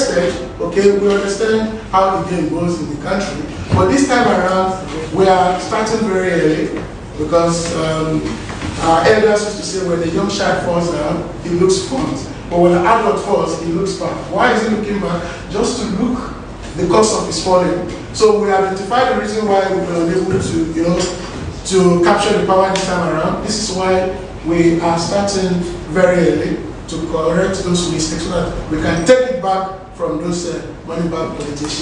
said, okay, we understand how the game goes in the country, but this time around, we are starting very early because our elders used to say when the young child falls down, it looks fun. But when the adult falls, it looks bad. Why is he looking bad? Just to look the cause of his falling. So we identified the reason why we were unable to capture the power this time around. This is why we are starting very early to correct those mistakes so that we can take it back from those money bag politicians.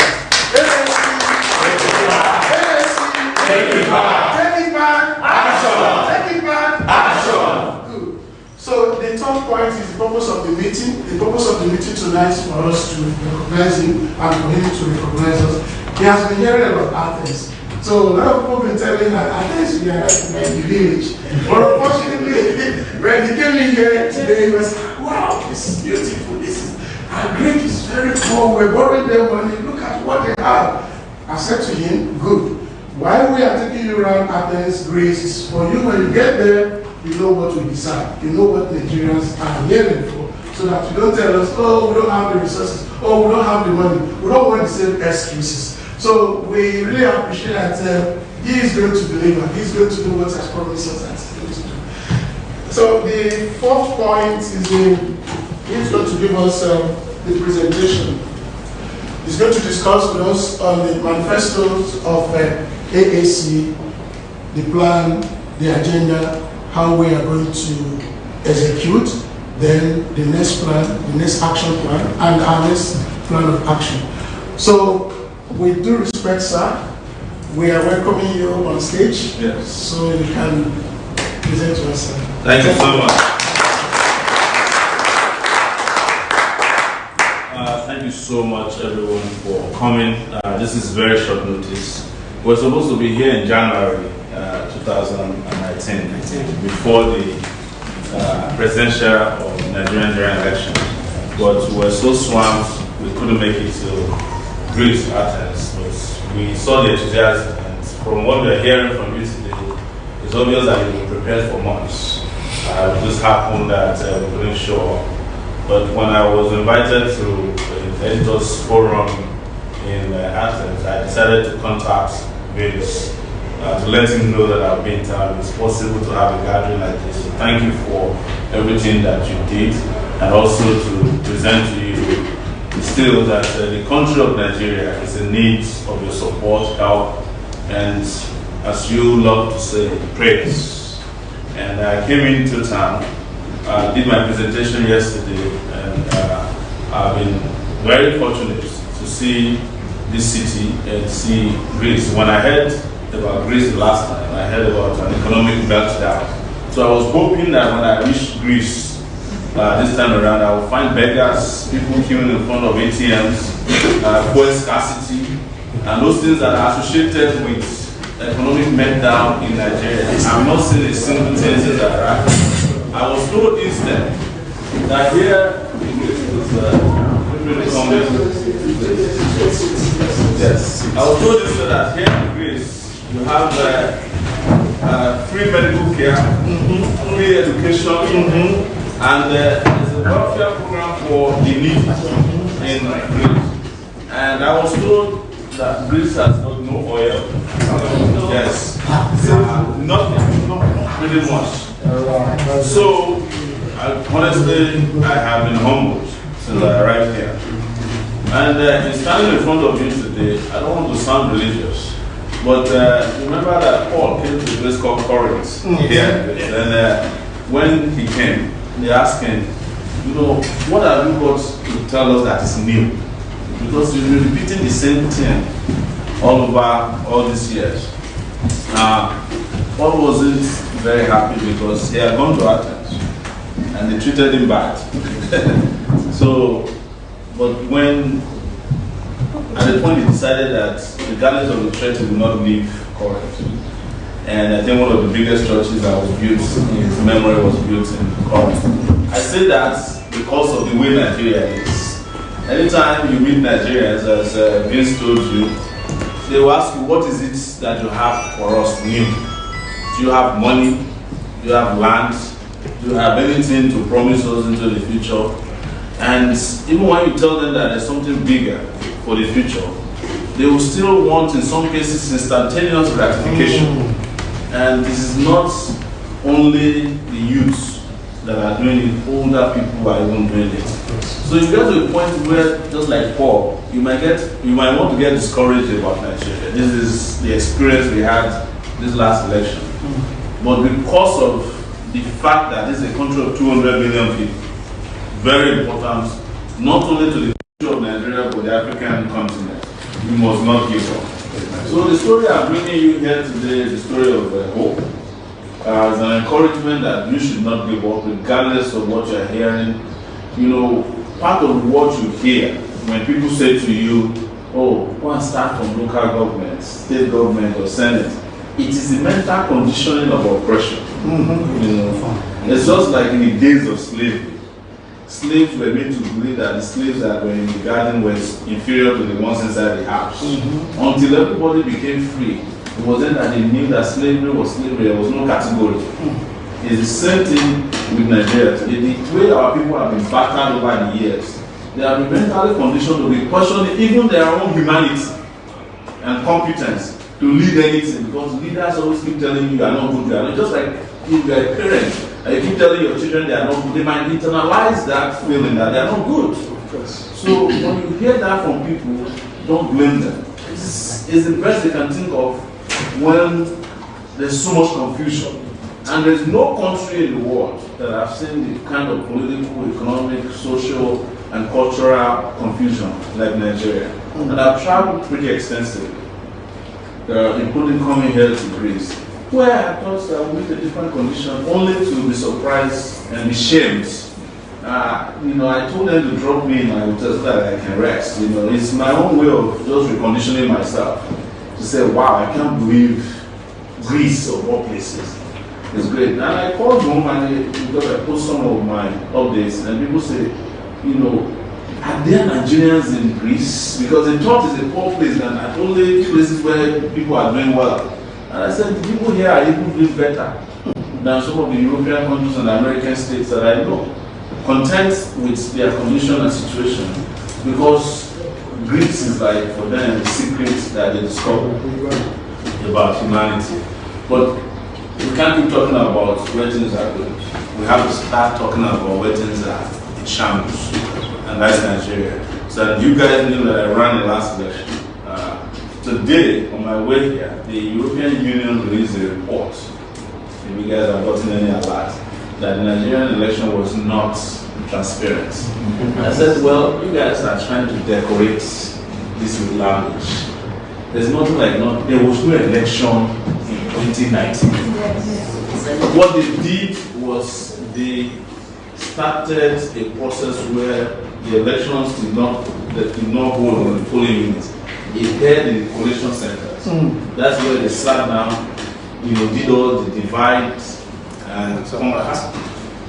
Take it back, action. Take it back, action. Good. So the third point is the purpose of the meeting. The purpose of the meeting tonight is for us to recognize him and for him to recognize us. He has been hearing about Athens. So a lot of people have been telling that Athens we are like the village. But unfortunately, when he came in here today, he was like, wow, this is beautiful. This is our Greek is very poor. We're borrowing their money. Look at what they have. I said to him, good. Why we are taking you around Athens, Greece, is for you when you get there, you know what we decide. You know what Nigerians are yearning for. So that you don't tell us, oh, we don't have the resources, oh, we don't have the money. We don't want the same excuses. So we really appreciate that he is going to deliver. He's going to do what has promised us that he's going to do. So the fourth point is he's going to give us the presentation. He's going to discuss with us on the manifestos of AAC, the plan, the agenda, how we are going to execute, then the next plan, the next action plan, and our next plan of action. So, with due respect, sir, we are welcoming you on stage. Yes. So you can present to us, sir. Thank you so much. Thank you so much, everyone, for coming. This is very short notice. We're supposed to be here in January 2019, before the presidential or Nigerian election. But we were so swamped, we couldn't make it to Greece, Athens. But we saw the enthusiasm, and from what we're hearing from you today, it's obvious that you were prepared for months. It just happened that we couldn't show up. But when I was invited to the editors forum in Athens, I decided to contact Vince to let him know that I've been told it's possible to have a gathering like this. So thank you for everything that you did, and also to present to you still that the country of Nigeria is in need of your support, help, and as you love to say, prayers. And I came into town, did my presentation yesterday, and I've been very fortunate to see this city and see Greece. When I heard about Greece the last time, I heard about an economic meltdown. So I was hoping that when I reach Greece this time around, I will find beggars, people queuing in front of ATMs, fuel scarcity, and those things that are associated with economic meltdown in Nigeria. I'm not seeing a single thing since I arrived. I was told instead that here in Greece yes. I was told instead that here in Greece you have free medical care, free education, and there's a welfare program for the needy in Greece. And I was told that Greece has got no oil. Yes. Nothing, pretty much. So, honestly, I have been humbled since I arrived here. And in standing in front of you today, I don't want to sound religious, but remember that Paul came to a place called Corinth here. And when he came, they asked him, what have you got to tell us that is new? Because you've been repeating the same thing all over all these years. Paul wasn't very happy because he had gone to Athens and they treated him bad. But when, at the point he decided that regardless of the threat, he would not leave Corinth. And I think one of the biggest churches that was built in his memory was built in Corinth. I say that because of the way Nigeria is. Anytime you meet Nigerians, as Vince told you, they will ask you, what is it that you have for us new? Do you have money? Do you have land? Do you have anything to promise us into the future? And even when you tell them that there's something bigger for the future, they will still want, in some cases, instantaneous gratification. And this is not only the youths that are doing it, older people are even doing it. So you get to a point where, just like Paul, you might want to get discouraged about Nigeria. This is the experience we had this last election. But because of the fact that this is a country of 200 million people, very important, not only to the future of Nigeria, but the African continent. We must not give up. So the story I'm bringing you here today is the story of hope. It's an encouragement that you should not give up, regardless of what you're hearing. You know, part of what you hear when people say to you, oh, go and start from local government, state government, or senate, it is the mental conditioning of oppression. You know, it's just like in the days of slavery. Slaves were made to believe that the slaves that were in the garden were inferior to the ones inside the house. Until everybody became free, it was then that they knew that slavery was slavery, there was no category. It's the same thing with Nigeria today. The way our people have been battered over the years, they have been mentally conditioned to be questioning even their own humanity and competence to lead anything, because leaders always keep telling you are not good, you are not. Just like if you are a parent, and you keep telling your children they are not good, they might internalize that feeling that they are not good. So when you hear that from people, don't blame them. It's the best they can think of when there's so much confusion. And there's no country in the world that I've seen the kind of political, economic, social, and cultural confusion like Nigeria. And I've traveled pretty extensively, including coming here to Greece, where I thought I would meet a different condition, only to be surprised and be shamed. You know, I told them to drop me in my hotel so that I can rest. You know, it's my own way of just reconditioning myself to say, wow, I can't believe Greece of all places. It's great. And I called home and because I post some of my updates, and people say, you know, are there Nigerians in Greece? Because they thought it's a poor place, and at only places where people are doing well. And I said, the people here are even doing better than some of the European countries and American states that I know, content with their condition and situation, because Greece is like, for them, the secret that they discover about humanity. But we can't keep talking about where things are good. We have to start talking about where things are in shambles, and that's Nigeria. So that you guys knew that I ran the last election. Today, on my way here, the European Union released a report, if you guys have gotten any alert, that the Nigerian election was not transparent. I said, well, you guys are trying to decorate this with language. There's nothing like there was no election in 2019. What they did was they started a process where the elections did not hold on the polling units. It held in the collation centers. That's where they sat down, you know, did all the divide and conquer.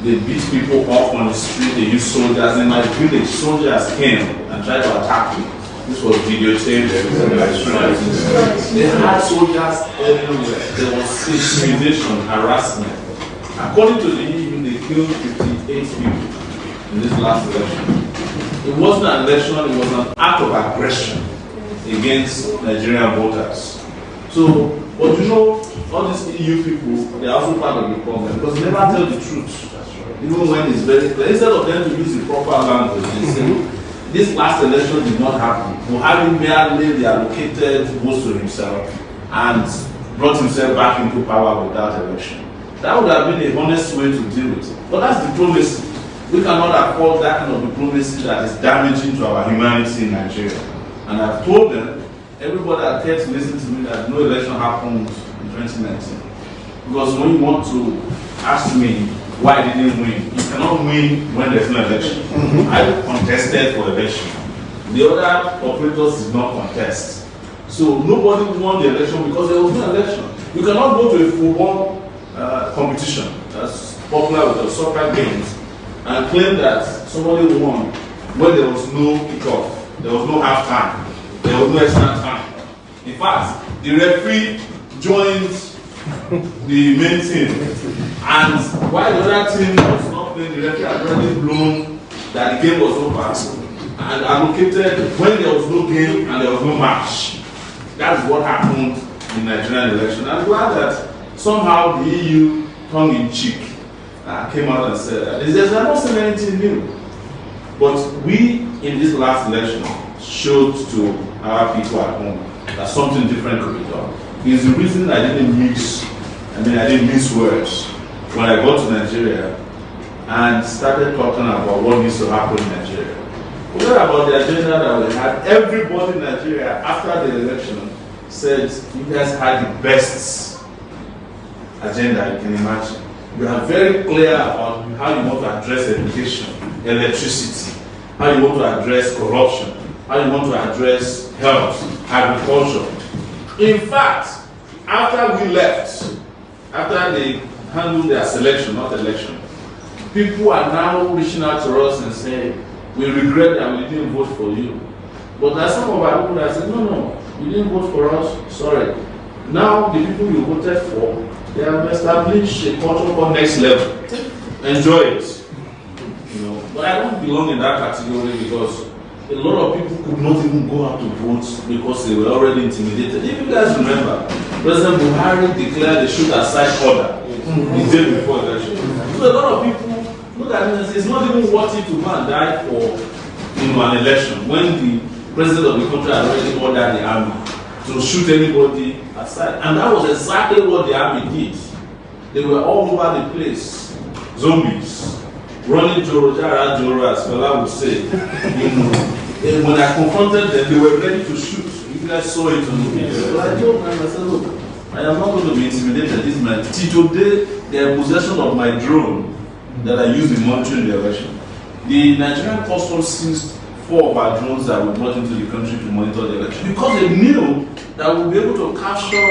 They beat people off on the street. They used soldiers. In my village, soldiers came and tried to attack me. This was videotaped. They had soldiers everywhere. There was intimidation, harassment. According to the EU, they killed 58 people in this last election. It wasn't an election, it was an act of aggression against Nigerian voters. So, but you know, all these EU people, they are also part of the problem because they never tell the truth. Even when it's very clear. Instead of them to use the proper language, they say, this last election did not happen. Buhari merely reallocated votes to himself and brought himself back into power without election. That would have been a honest way to deal with it. But that's diplomacy. We cannot afford that kind of diplomacy that is damaging to our humanity in Nigeria. And I've told them, everybody that cares to listen to me, that no election happened in 2019. Because when you want to ask me why I didn't win, you cannot win when there's no election. I contested for election. The other operators did not contest. So nobody won the election because there was no election. You cannot go to a football competition that's popular with the soccer games and claim that somebody won when there was no kickoff. There was no half time. There was no extra time. In fact, the referee joined the main team. And while the other team was not playing, the referee had already blown that the game was over and allocated when there was no game and there was no match. That's what happened in the Nigerian election. I'm glad that somehow the EU, tongue-in-cheek, came out and said that. There's not saying anything new. But we, in this last election, showed to our people at home that something different could be done. It's the reason I didn't mince words when I got to Nigeria and started talking about what needs to happen in Nigeria. Forget about the agenda that we had. Everybody in Nigeria, after the election, said you guys had the best agenda you can imagine. You are very clear about how you want to address education, electricity, how you want to address corruption, how you want to address health, agriculture. In fact, after we left, after they handled their selection, not election, people are now reaching out to us and saying, we regret that we didn't vote for you. But there are some of our people that said, no, you didn't vote for us, sorry. Now the people you voted for, they have established a culture called next level. Enjoy it. But I don't belong in that category because a lot of people could not even go out to vote because they were already intimidated. If you guys remember, President Buhari declared a shoot-aside order the day before election. So a lot of people look at it and say it's not even worth it to go and die for an election when the president of the country had already ordered the army to shoot anybody aside. And that was exactly what the army did. They were all over the place, zombies, running Joro, as Fela would say. When I confronted them, they were ready to shoot. You guys saw it on the video. So I told them, I said, look, I am not going to be intimidated this man. Till today, they are in possession of my drone that I used in monitoring the election. The Nigerian Customs seized 4 of our drones that we brought into the country to monitor the election because they knew that we'll be able to capture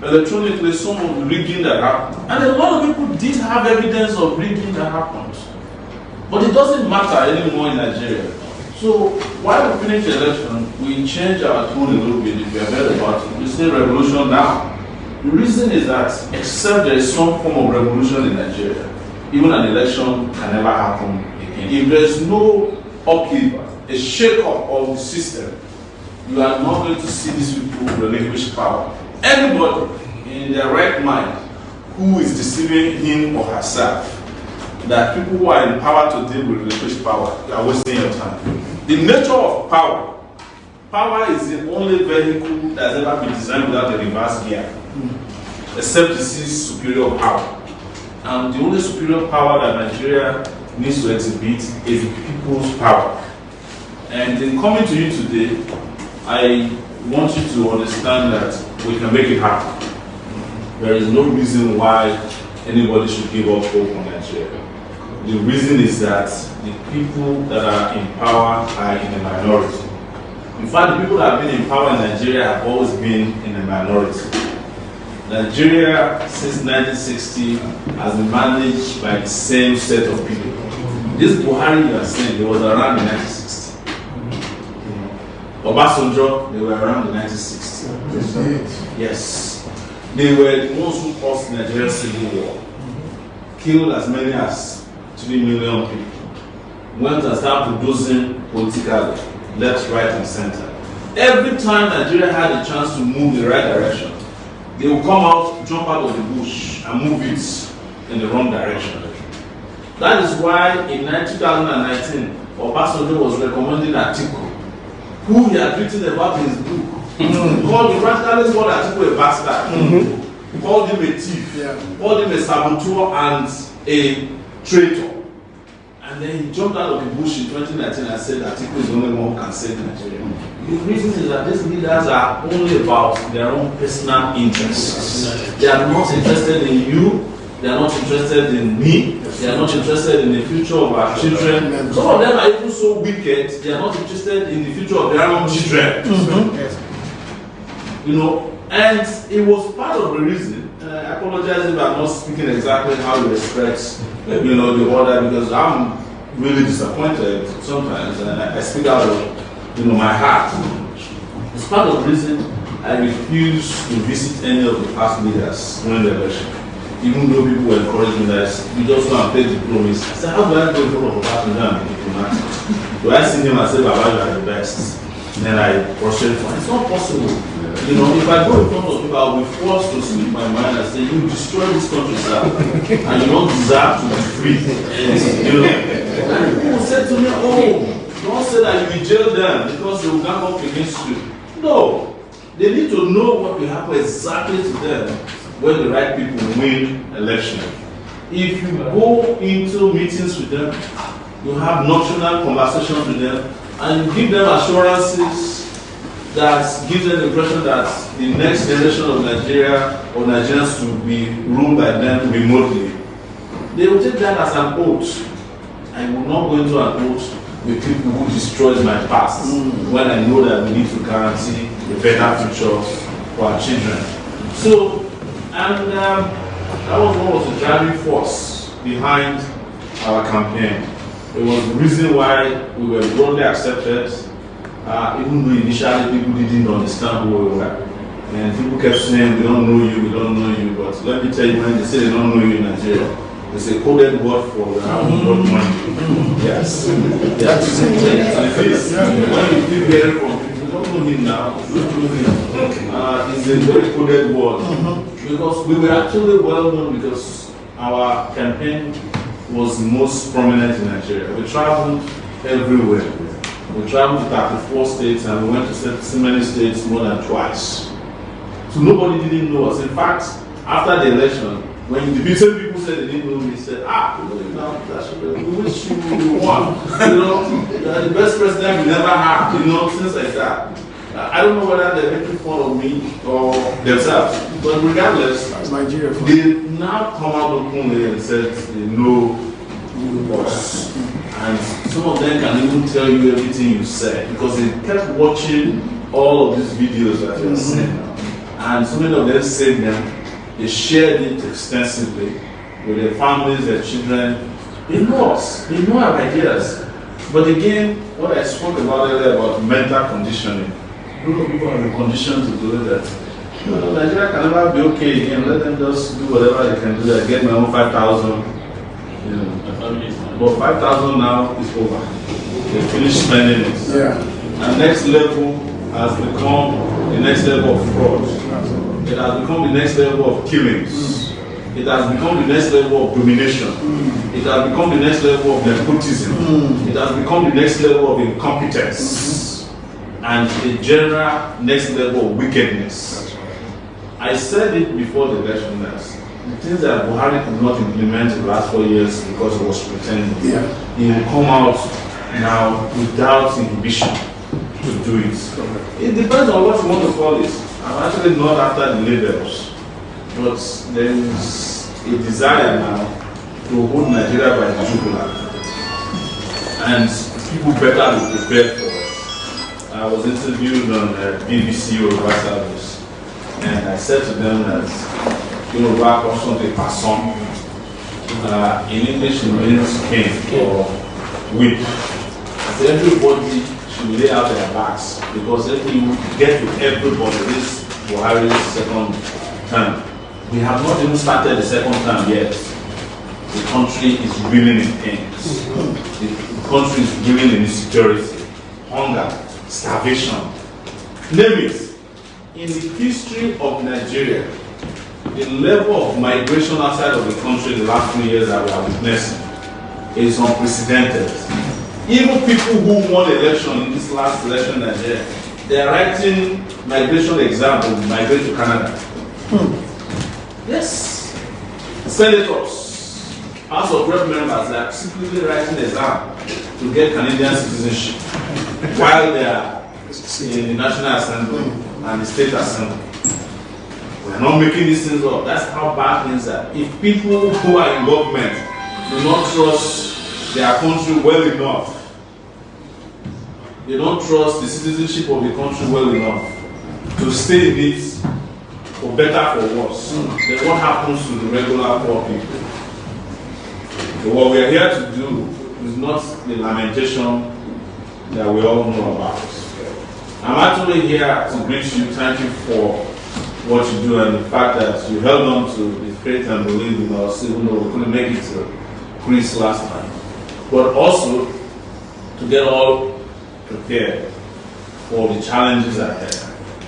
electronically some of the rigging that happened. And a lot of people did have evidence of rigging that happened. But it doesn't matter anymore in Nigeria. So while we finish the election, we change our tone a little bit. If you have heard about it, we say revolution now. The reason is that except there is some form of revolution in Nigeria, even an election can never happen again. If there is no upkeep, a shake-up of the system, you are not going to see these people relinquish power. Anybody in their right mind who is deceiving him or herself that people who are in power today will relinquish power, you are wasting your time. The nature of power is the only vehicle that has ever been designed without a reverse gear, except this is superior power. And the only superior power that Nigeria needs to exhibit is the people's power. And in coming to you today, I want you to understand that we can make it happen. There is no reason why anybody should give up hope on Nigeria. The reason is that the people that are in power are in a minority. In fact, the people that have been in power in Nigeria have always been in a minority. Nigeria, since 1960, has been managed by the same set of people. This Buhari you are saying, he was around in 1960. Obasanjo, they were around in 1960. Yes. They were the ones who caused Nigeria's civil war. Killed as many as 3 million people. Went and started bulldozing politically, left, right, and center. Every time Nigeria had a chance to move in the right direction, they will come out, jump out of the bush, and move it in the wrong direction. That is why in 2019, Obasanjo was recommending Atiku, who he had written about in his book. Called the radicalist called Atiku a bastard, called him a thief, called him a saboteur and a traitor. And then he jumped out of the bush in 2019 and said that Atiku is the only one who can save Nigeria. The reason is that these leaders are only about their own personal interests. They are not interested in you, they are not interested in me, they are not interested in the future of our children. Some of them are even so wicked, they are not interested in the future of their own children. And it was part of the reason. I apologize if I'm not speaking exactly how you expect, the order, because I'm really disappointed sometimes, and I speak out of, my heart. It's part of the reason I refuse to visit any of the past leaders during the election. even though people were encouraging me that you just go and play diplomacy. I said, how do I go in front of Obasanjo and be diplomatic? Do I see him and say, Baba, you are the best? And then I prostrate for him. It's not possible. You know, if I go in front of people, I'll be forced to speak my mind and say, you destroy this country, sir, and you don't deserve to be free. You know? And people said to me, oh, don't say that you will jail them because they will gang up against you. No. They need to know what will happen exactly to them when the right people win election. If you go into meetings with them, you have nocturnal conversations with them, and you give them assurances that gives them the impression that the next generation of Nigeria or Nigerians will be ruled by them remotely, they will take that as an oath. I will not go into an oath with people who destroys my past when I know that we need to guarantee a better future for our children. So, and that was what was the driving force behind our campaign. It was the reason why we were broadly accepted, even though initially people didn't understand who we were. And people kept saying, we don't know you, we don't know you. But let me tell you, when they say they don't know you in Nigeria, it's a coded word for how we got money. Yes. Yes. It is. When you keep hearing from people, don't know him now, it's a very coded word. Because we were actually well known because our campaign was the most prominent in Nigeria. We traveled everywhere. We traveled to 34 states and we went to so many states more than twice. So nobody didn't know us. In fact, after the election, when the same people said they didn't know me, said, we wish you won. You know, the best president we never had, you know, things like that. I don't know whether they're making fun of me or themselves, but regardless, they now come out openly and said they know us. And some of them can even tell you everything you said because they kept watching all of these videos that you're seeing now. And so many of them saved them, they shared it extensively with their families, their children. They know us, they know our ideas. But again, what I spoke about earlier about mental conditioning, a lot of people are in a condition to do that. You know, Nigeria can never be okay again. Let them just do whatever they can do. I get my own 5,000. You know, but 5,000 now is over. They finished spending it. Yeah. And next level has become the next level of fraud. It has become the next level of killings. It has become the next level of domination. It has become the next level of nepotism. It has become the next level of incompetence. And a general next level of wickedness. I said it before the election that the things that Buhari could not implement in the last 4 years because he was pretending, he will come out now without inhibition to do it. It depends on what you want to call it. I'm actually not after the labels, but there is a desire now to hold Nigeria by the jugular. And people better be prepared for it. I was interviewed on BBC Yoruba service, and I said to them that Yoruba comes de passant. In English it means cane or whip. So everybody should lay out their backs because if you get to everybody, this Buhari's second term, we have not even started the second term yet. The country is reeling in pains. The country is reeling in insecurity, hunger, starvation, name it. In the history of Nigeria, the level of migration outside of the country in the last 3 years that we are witnessing is unprecedented. Even people who won the election in this last election in Nigeria, they are writing migration exam to migrate to Canada. Yes. Senators, House of Rep members are secretly writing exam to get Canadian citizenship while they are in the National Assembly and the State Assembly. We are not making these things up. That's how bad things are. If people who are in government do not trust their country well enough, they don't trust the citizenship of the country well enough to stay in it for better or worse, then what happens to the regular poor people? So what we are here to do is not the lamentation that we all know about. I'm actually here to greet you, thank you for what you do and the fact that you held on to the faith and believe in us, even though we couldn't make it to Greece last time. But also to get all prepared for the challenges ahead.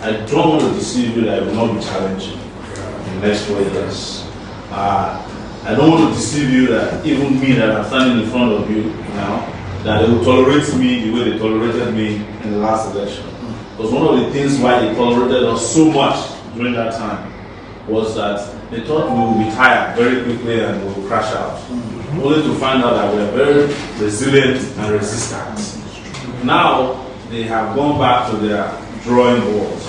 I don't want to deceive you that it will not be challenging in the next 4 years. I don't want to deceive you that even me that I'm standing in front of you now, that they will tolerate me the way they tolerated me in the last election. Because one of the things why they tolerated us so much during that time was that they thought we would be tired very quickly and we would crash out. Only to find out that we are very resilient and resistant. Now they have gone back to their drawing boards.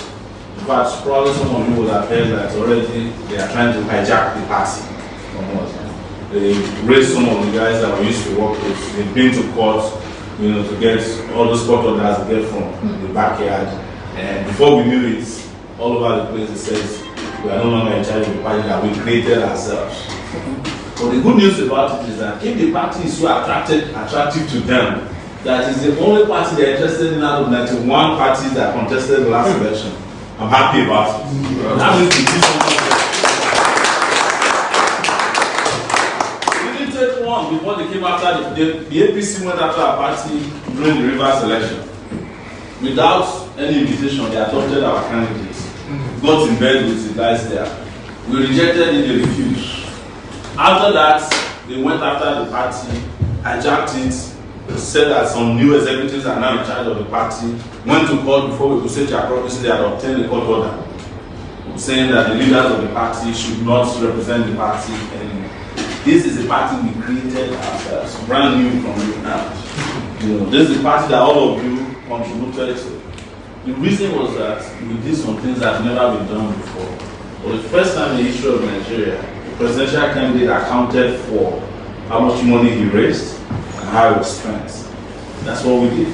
In fact, probably some of you would have heard that already they are trying to hijack the party from us. They raised some of the guys that we used to work with. They've been to court, to get all those court orders to get from the backyard. And before we knew it, all over the place it says we are no longer in charge of the party that we created ourselves. But the good news about it is that if the party is so attractive to them, that is the only party they're interested in out of 91 parties that contested the last election. I'm happy about it. That means we did something. It didn't take long before they came after the APC went after our party during the Rivers election. Without any invitation, they adopted our candidates. Got in bed with the guys there. We rejected it, they refused. After that, they went after the party, hijacked it, said that some new executives are now in charge of the party, went to court before we could say their promises, they had obtained a court order saying that the leaders of the party should not represent the party anymore. This is a party we created ourselves, brand new from you now. This is the party that all of you contributed to. The reason was that we did some things that have never been done before. For the first time in the history of Nigeria, the presidential candidate accounted for how much money he raised and how it was spent. That's what we did.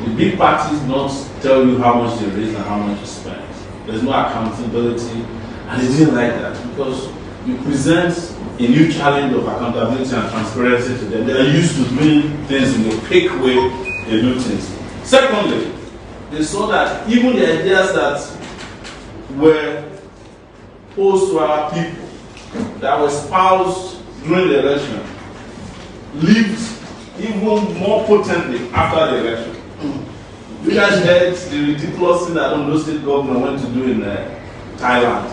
The big parties not tell you how much they raised and how much you spent. There's no accountability, and they didn't like that because you present a new challenge of accountability and transparency to them. They are used to doing things in a quick way, they do things. Secondly, they saw that even the ideas that were posed to our people, that were espoused during the election, lived even more potently after the election. You guys heard the ridiculous thing that Ondo State governor went to do in Thailand.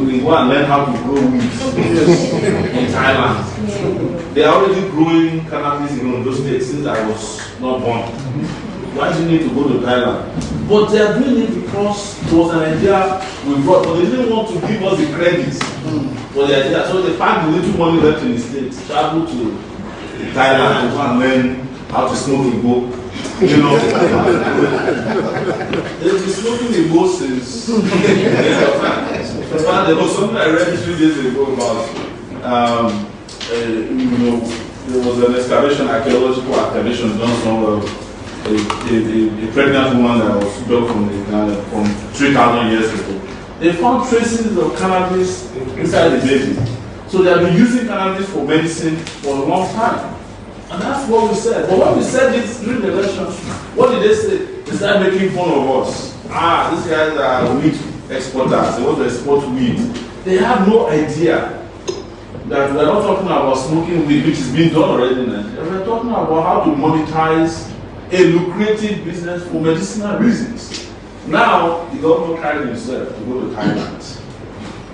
We go and learn how to grow weeds in Thailand. They are already growing cannabis in Ondo State since I was not born. Why do you need to go to Thailand? But they are doing it because it was an idea we brought, but they didn't want to give us the credit for the idea. So they packed the little money left in the state, traveled to Thailand to go and learn how to smoke Igbo. They've been smoking Igbo since. In fact, there was something I read 3 days ago about, there was an excavation, archaeological excavation done somewhere. A pregnant woman that was built from 3,000 years ago. They found traces of cannabis inside the baby. So they have been using cannabis for medicine for a long time. And that's what we said. But when we said this during the election, what did they say? They started making fun of us. These guys are weed exporters. They want to export weed. They have no idea that we're not talking about smoking weed, which is being done already in Nigeria. We're talking about how to monetize a lucrative business for medicinal reasons. Now, the government carried himself to go to Thailand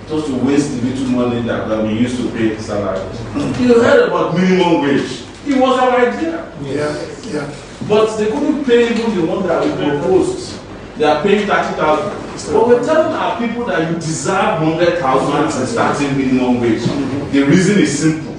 just to waste the little money that we used to pay salaries. You heard about minimum wage. It was our idea. Yeah. But they couldn't pay even the one that we proposed. They are paying 30,000. But we're telling our people that you deserve 100,000 and starting minimum wage. The reason is simple.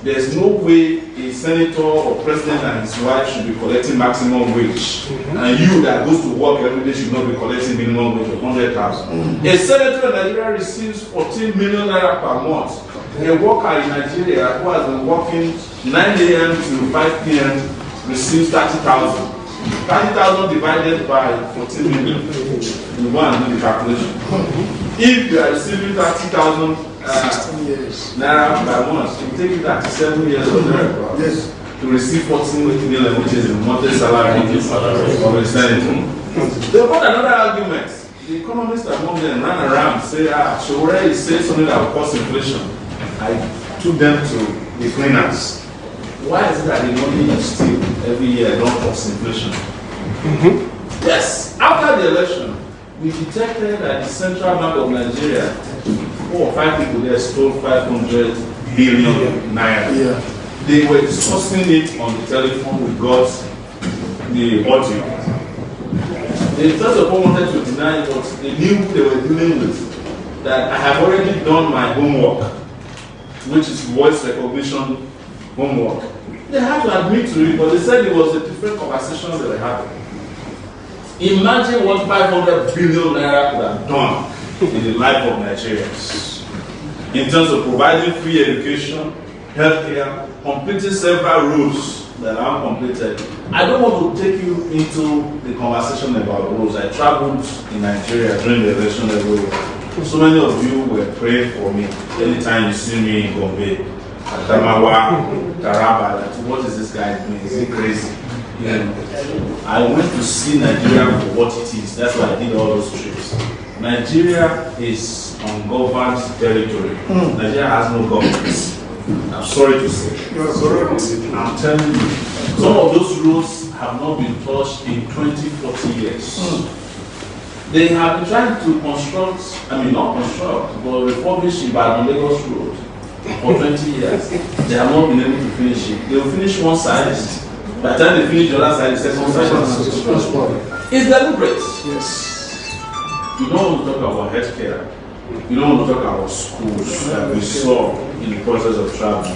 There's no way a senator or president and his wife should be collecting maximum wage. And you that goes to work every day should not be collecting minimum wage of 100,000. A senator in Nigeria receives 14 million naira per month. A worker in Nigeria who has been working 9 a.m. to 5 p.m. receives 30,000. 30,000 divided by 14 million. You go and do the calculation. If you are receiving 30,000 naira per month, it will take you 37 years or thereabouts to receive 14 million, which is a monthly salary of a senator. They got another argument. the economists among them ran around, say, Sowore is saying something that will cause inflation. I took them to the cleaners. Why is it that the money you steal every year don't cause inflation? Yes, after the election, we detected that the Central Bank of Nigeria, 4 or 5 people there stole 500 billion naira. Yeah. They were discussing it on the telephone. We got the audio. They first of all wanted to deny it, but they knew who they were dealing with. That I have already done my homework, which is voice recognition homework. They had to admit to it, but they said it was a different conversation they were having. Imagine what 500 billion naira could have done in the life of Nigerians in terms of providing free education, healthcare, completing several roads that are completed. I don't want to take you into the conversation about roads. I traveled in Nigeria during the election every year. So many of you were praying for me. Anytime you see me in Gombe, Adamawa, Taraba, that what is this guy doing? Is he crazy? I went to see Nigeria for what it is. That's why I did all those trips. Nigeria is ungoverned territory. Nigeria has no government. I'm sorry to say. I'm telling you, some of those roads have not been touched in 20, 40 years. They have been trying to construct, not construct, but refurbish Ibadan Lagos Road for 20 years. They have not been able to finish it. They will finish one side. By the time they finish the other side, the second side is deliberate. Yes. You don't want to talk about healthcare. You don't want to talk about schools that we saw in the process of travel.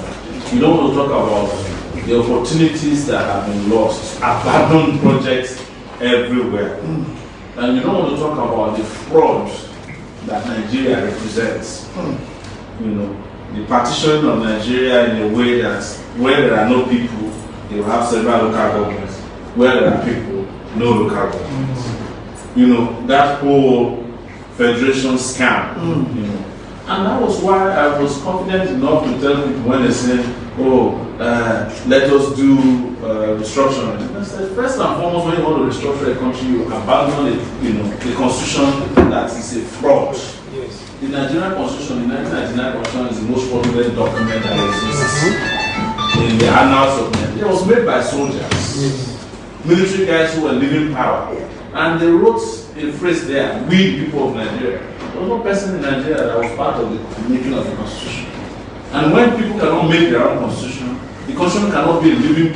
You don't want to talk about the opportunities that have been lost, abandoned projects everywhere. And you don't want to talk about the fraud that Nigeria represents. The partition of Nigeria in a way that where there are no people, they will have several local governments. Where there are people, no local governments. That whole federation scam. And that was why I was confident enough to tell people when they said, let us do restructuring. I said, first and foremost, when you want to restructure a country, you abandon the constitution that is a fraud. Yes. The Nigerian constitution, the 1999 constitution, is the most fraudulent document that exists in the annals of Nigeria. It was made by soldiers, military guys who were living power. And they wrote a phrase there, we people of Nigeria. There was no person in Nigeria that was part of the making of the constitution. And when people cannot make their own constitution, the constitution cannot be a living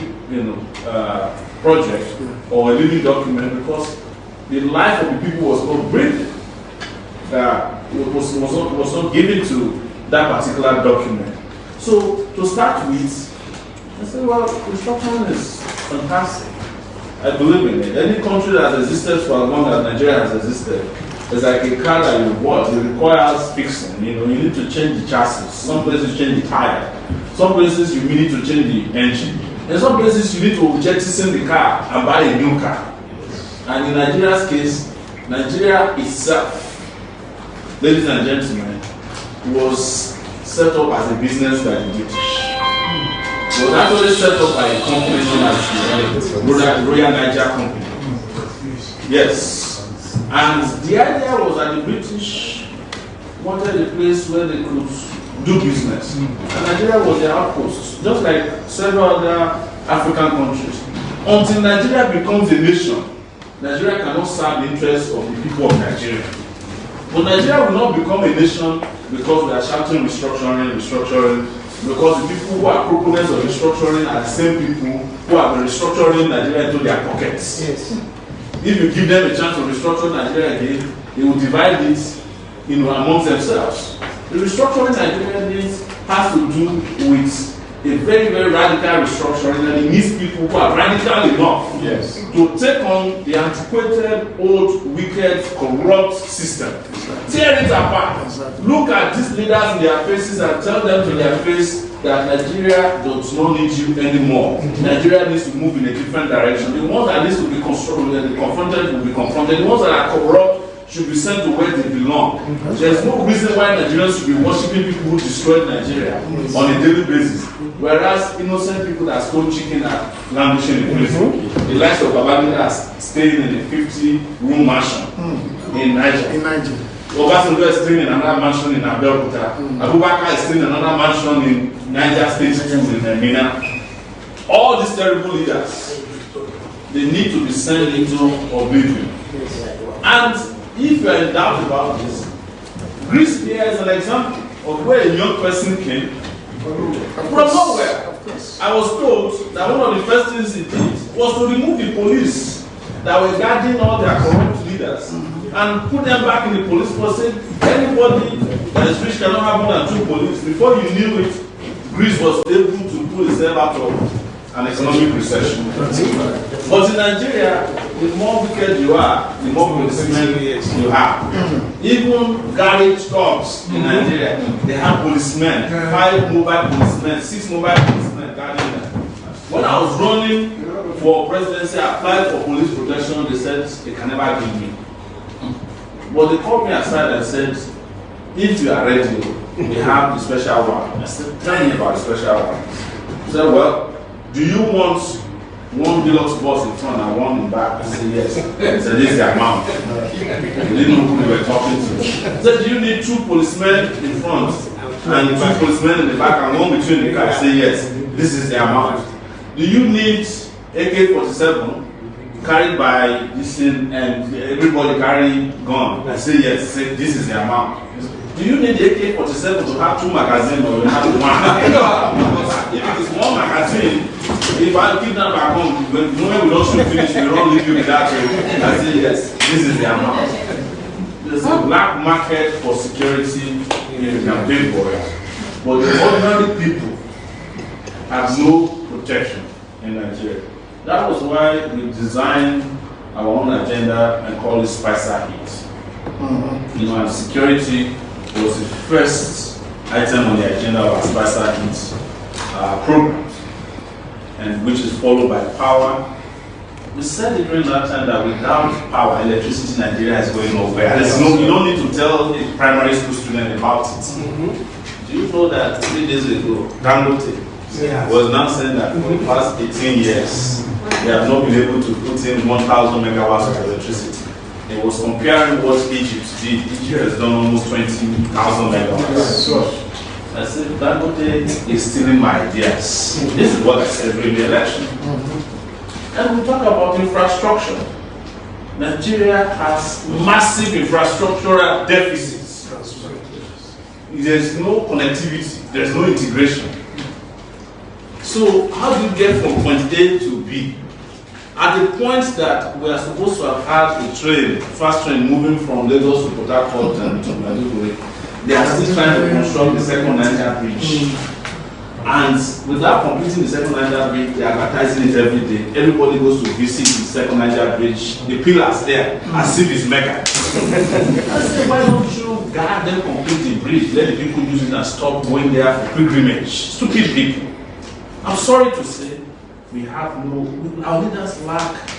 project or a living document, because the life of the people was not breathing. Was not given to that particular document. So to start with, I said, well, restructuring is fantastic. I believe in it. Any country that has existed for as long as Nigeria has existed, it's like a car that you bought. It requires fixing. You need to change the chassis. Some places change the tire. Some places you need to change the engine. In some places you need to jettison the car and buy a new car. And in Nigeria's case, Nigeria itself, ladies and gentlemen, was set up as a business by the British. It was actually set up by a company known as the Royal Niger Company. Yes. And the idea was that the British wanted a place where they could do business. And Nigeria was their outpost, just like several other African countries. Until Nigeria becomes a nation, Nigeria cannot serve the interests of the people of Nigeria. But Nigeria will not become a nation because we are shouting restructuring, because the people who are proponents of restructuring are the same people who have been restructuring Nigeria into their pockets. Yes. If you give them a chance to restructure Nigeria again, they will divide it amongst themselves. The restructuring Nigeria needs has to do with a very, very radical restructuring, and it needs people who are radical enough to take on the antiquated, old, wicked, corrupt system. Tear it apart. Look at these leaders in their faces and tell them to their face that Nigeria does not need you anymore. Nigeria needs to move in a different direction. The ones that need to be confronted will be confronted. The ones that are corrupt should be sent to where they belong. There's no reason why Nigerians should be worshiping people who destroyed Nigeria on a daily basis, whereas innocent people that stole chicken are languishing in prison. The likes of Babangida are staying in a 50-room mansion. in Niger. In Niger. Obasanjo is staying in another mansion in Abeokuta. Abubakar is staying in another mansion in Niger State, in Mina. All these terrible leaders, they need to be sent into oblivion. And if you are in doubt about this, Greece here is an example of where a young person came from nowhere. I was told that one of the first things he did was to remove the police that were guarding all their corrupt leaders and put them back in the police force, saying anybody that is rich cannot have more than 2 police. Before you knew it, Greece was able to pull itself out of an economic recession. But in Nigeria, the more wicked you are, the more policemen you have. Even garage clubs in Nigeria, they have policemen, 5 mobile policemen, 6 mobile policemen guarding them. When I was running for presidency, I applied for police protection. They said they can never give me. But they called me aside and said, if you are ready, we have the special one. I said, tell me about the special one. He said, well, do you want 1 deluxe bus in front and 1 in back? I said, yes. He said, this is the amount. He didn't know who we were talking to. He said, do you need 2 policemen in front and 2 policemen in the back and 1 between the car? I said, yes. This is the amount. Do you need AK-47 carried by this thing and everybody carry gun? I say yes. Say this is the amount. Do you need AK-47 to have 2 magazines or you have 1? If it is 1 magazine, if I keep that back home, when we don't shoot finish, we don't leave you with that. I say yes. This is the amount. There's a black market for security. You can pay for it, but the ordinary people have no protection in Nigeria. That was why we designed our own agenda and called it Spicer Heat. You know, and security was the first item on the agenda of our Spicer Heat program, and which is followed by power. We said it during that time that without power, electricity in Nigeria is going nowhere. You don't need to tell a primary school student about it. Do you know that 3 days ago, Dangote was now saying that for the past 18 years, they have not been able to put in 1,000 megawatts of electricity. It was comparing what Egypt did. Egypt has done almost 20,000 megawatts. I said, Dangote is stealing my ideas. This is what I said during the election. And we talk about infrastructure. Nigeria has massive infrastructural deficits. There's no connectivity, there's no integration. So how do you get from point A to B? At the point that we are supposed to have had a train, fast train moving from Lagos to Port Harcourt and to Maiduguri, they are still trying to construct the second Niger Bridge. And without completing the second Niger Bridge, they are advertising it every day. Everybody goes to visit the second Niger Bridge. The pillars there, as if it's mega. I said, why don't you guard them complete the bridge? Let the people use it and stop going there for pilgrimage. Stupid people. I'm sorry to say, we have our leaders lack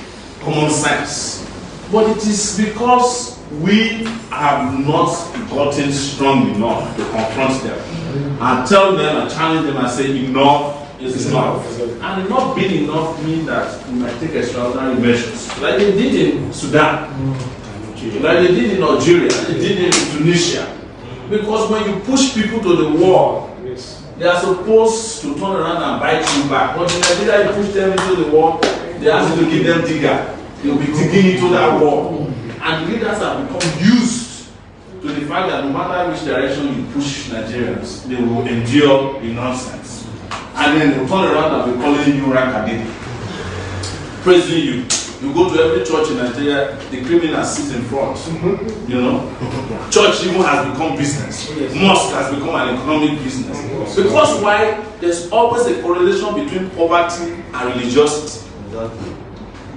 common sense. But it is because we have not gotten strong enough to confront them and tell them and challenge them and say enough is enough. And not being enough means that we might take extraordinary measures, like they did in Sudan, like they did in Algeria, they did in Tunisia. Because when you push people to the wall, they are supposed to turn around and bite you back. But in Nigeria, you push them into the wall, they ask you to give them digger. They'll be digging into that wall. And leaders have become used to the fact that no matter which direction you push Nigerians, they will endure the nonsense. And then they'll turn around and be calling you Rankadidi, praising you. You go to every church in Nigeria, the criminal sits in front. You know? Church even has become business. Mosque has become an economic business. Because why? There's always a correlation between poverty and religiosity.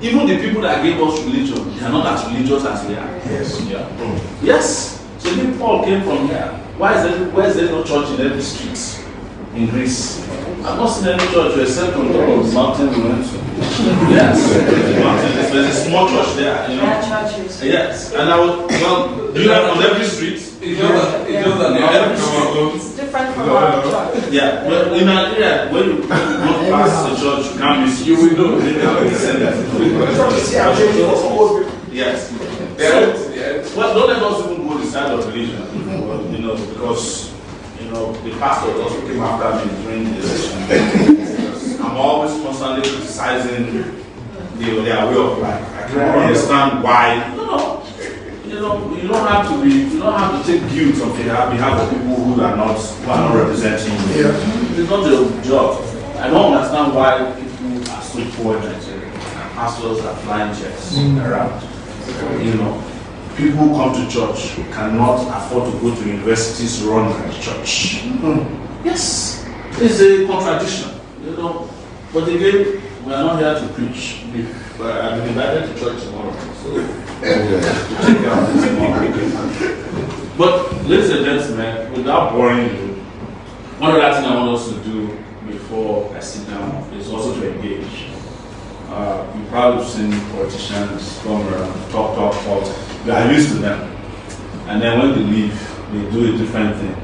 Even the people that gave us religion, they are not as religious as we are. Yes. Yeah. Yes. So if Paul came from here, why is there no church in every street in Greece? I've not seen any church except on top of the mountain we went to. Yes. There's a small church there, you know. Yes. And do you have on every street? It's different from our church. Yeah. But in Nigeria, when you walk past the church, you can't miss. You will know. Yes. Well, don't let us even go the side of religion, because the pastor also came after me during the election. I'm always constantly criticizing their way of life. I cannot understand why. You don't have to take guilt on behalf of people who are not representing you. Yeah. It's not your job. I don't understand why people are so poor in Nigeria. Pastors are flying jets around. People who come to church cannot afford to go to universities run by the church. Yes, it's a contradiction. But again, we are not here to preach. I've been invited to church tomorrow, so check out this tomorrow. But ladies and gentlemen, without boring you, one other thing I want us to do before I sit down is also to engage. You've probably seen politicians come around, talk. We are used to them. And then when they leave, they do a different thing.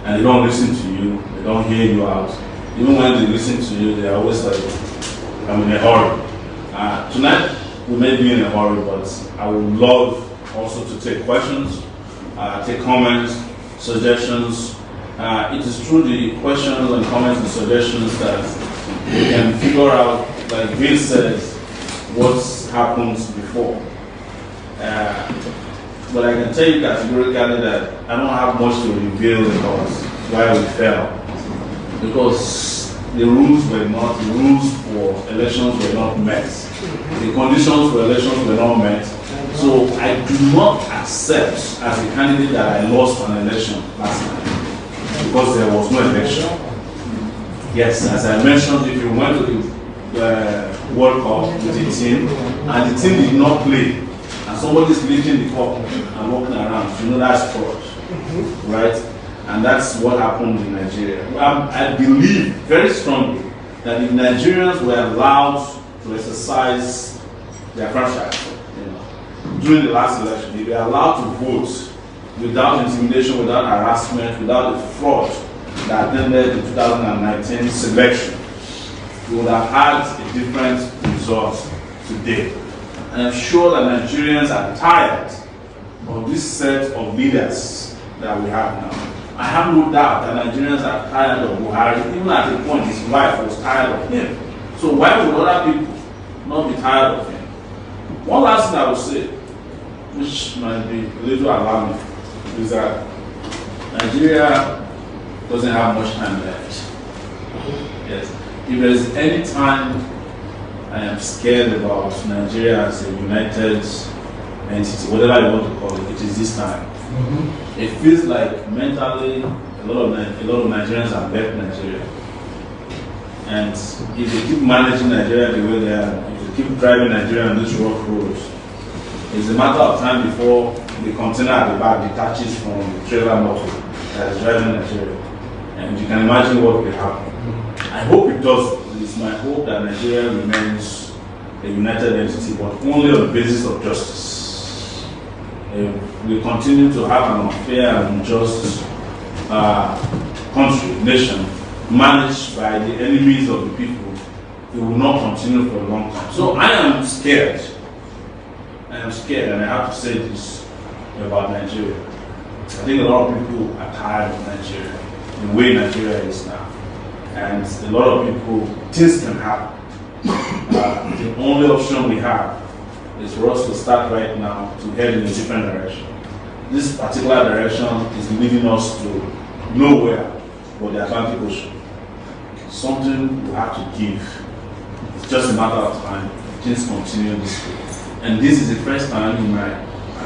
And they don't listen to you, they don't hear you out. Even when they listen to you, they are always like, I'm in a hurry. Tonight, we may be in a hurry, but I would love also to take questions, take comments, suggestions. It is through the questions and comments and suggestions that we can figure out, like Bill says, what's happened before. But I can tell you categorically that I don't have much to reveal about why we fell. Because the rules for elections were not met. The conditions for elections were not met. So I do not accept as a candidate that I lost an election last time because there was no election. Yes, as I mentioned, if you went to the World Cup with a team and the team did not play and somebody is lifting the cup and walking around, that's fraud, right? And that's what happened in Nigeria. I believe very strongly that if Nigerians were allowed to exercise their franchise, during the last election, if they were allowed to vote without intimidation, without harassment, without the fraud that attended the 2019 selection, we would have had a different result today. And I'm sure that Nigerians are tired of this set of leaders that we have now. I have no doubt that Nigerians are tired of Buhari. Even at a point, his wife was tired of him. So why would other people not be tired of him? One last thing I will say, which might be a little alarming, is that Nigeria doesn't have much time left. Yes. If there is any time I am scared about Nigeria as a united entity, whatever you want to call it, it is this time. It feels like mentally a lot of Nigerians have left Nigeria. And if they keep managing Nigeria the way they are, if they keep driving Nigeria on this rough road, it's a matter of time before the container at the back detaches from the trailer motor that is driving Nigeria. And you can imagine what will happen. I hope it does. It's my hope that Nigeria remains a united entity, but only on the basis of justice. If we continue to have an unfair and unjust country, nation, managed by the enemies of the people, it will not continue for a long time. So I am scared. And I have to say this about Nigeria. I think a lot of people are tired of Nigeria, the way Nigeria is now. And a lot of people, things can happen. The only option we have is for us to start right now to head in a different direction. This particular direction is leading us to nowhere but the Atlantic Ocean. Something we have to give. It's just a matter of time. Things continue this way. And this is the first time in my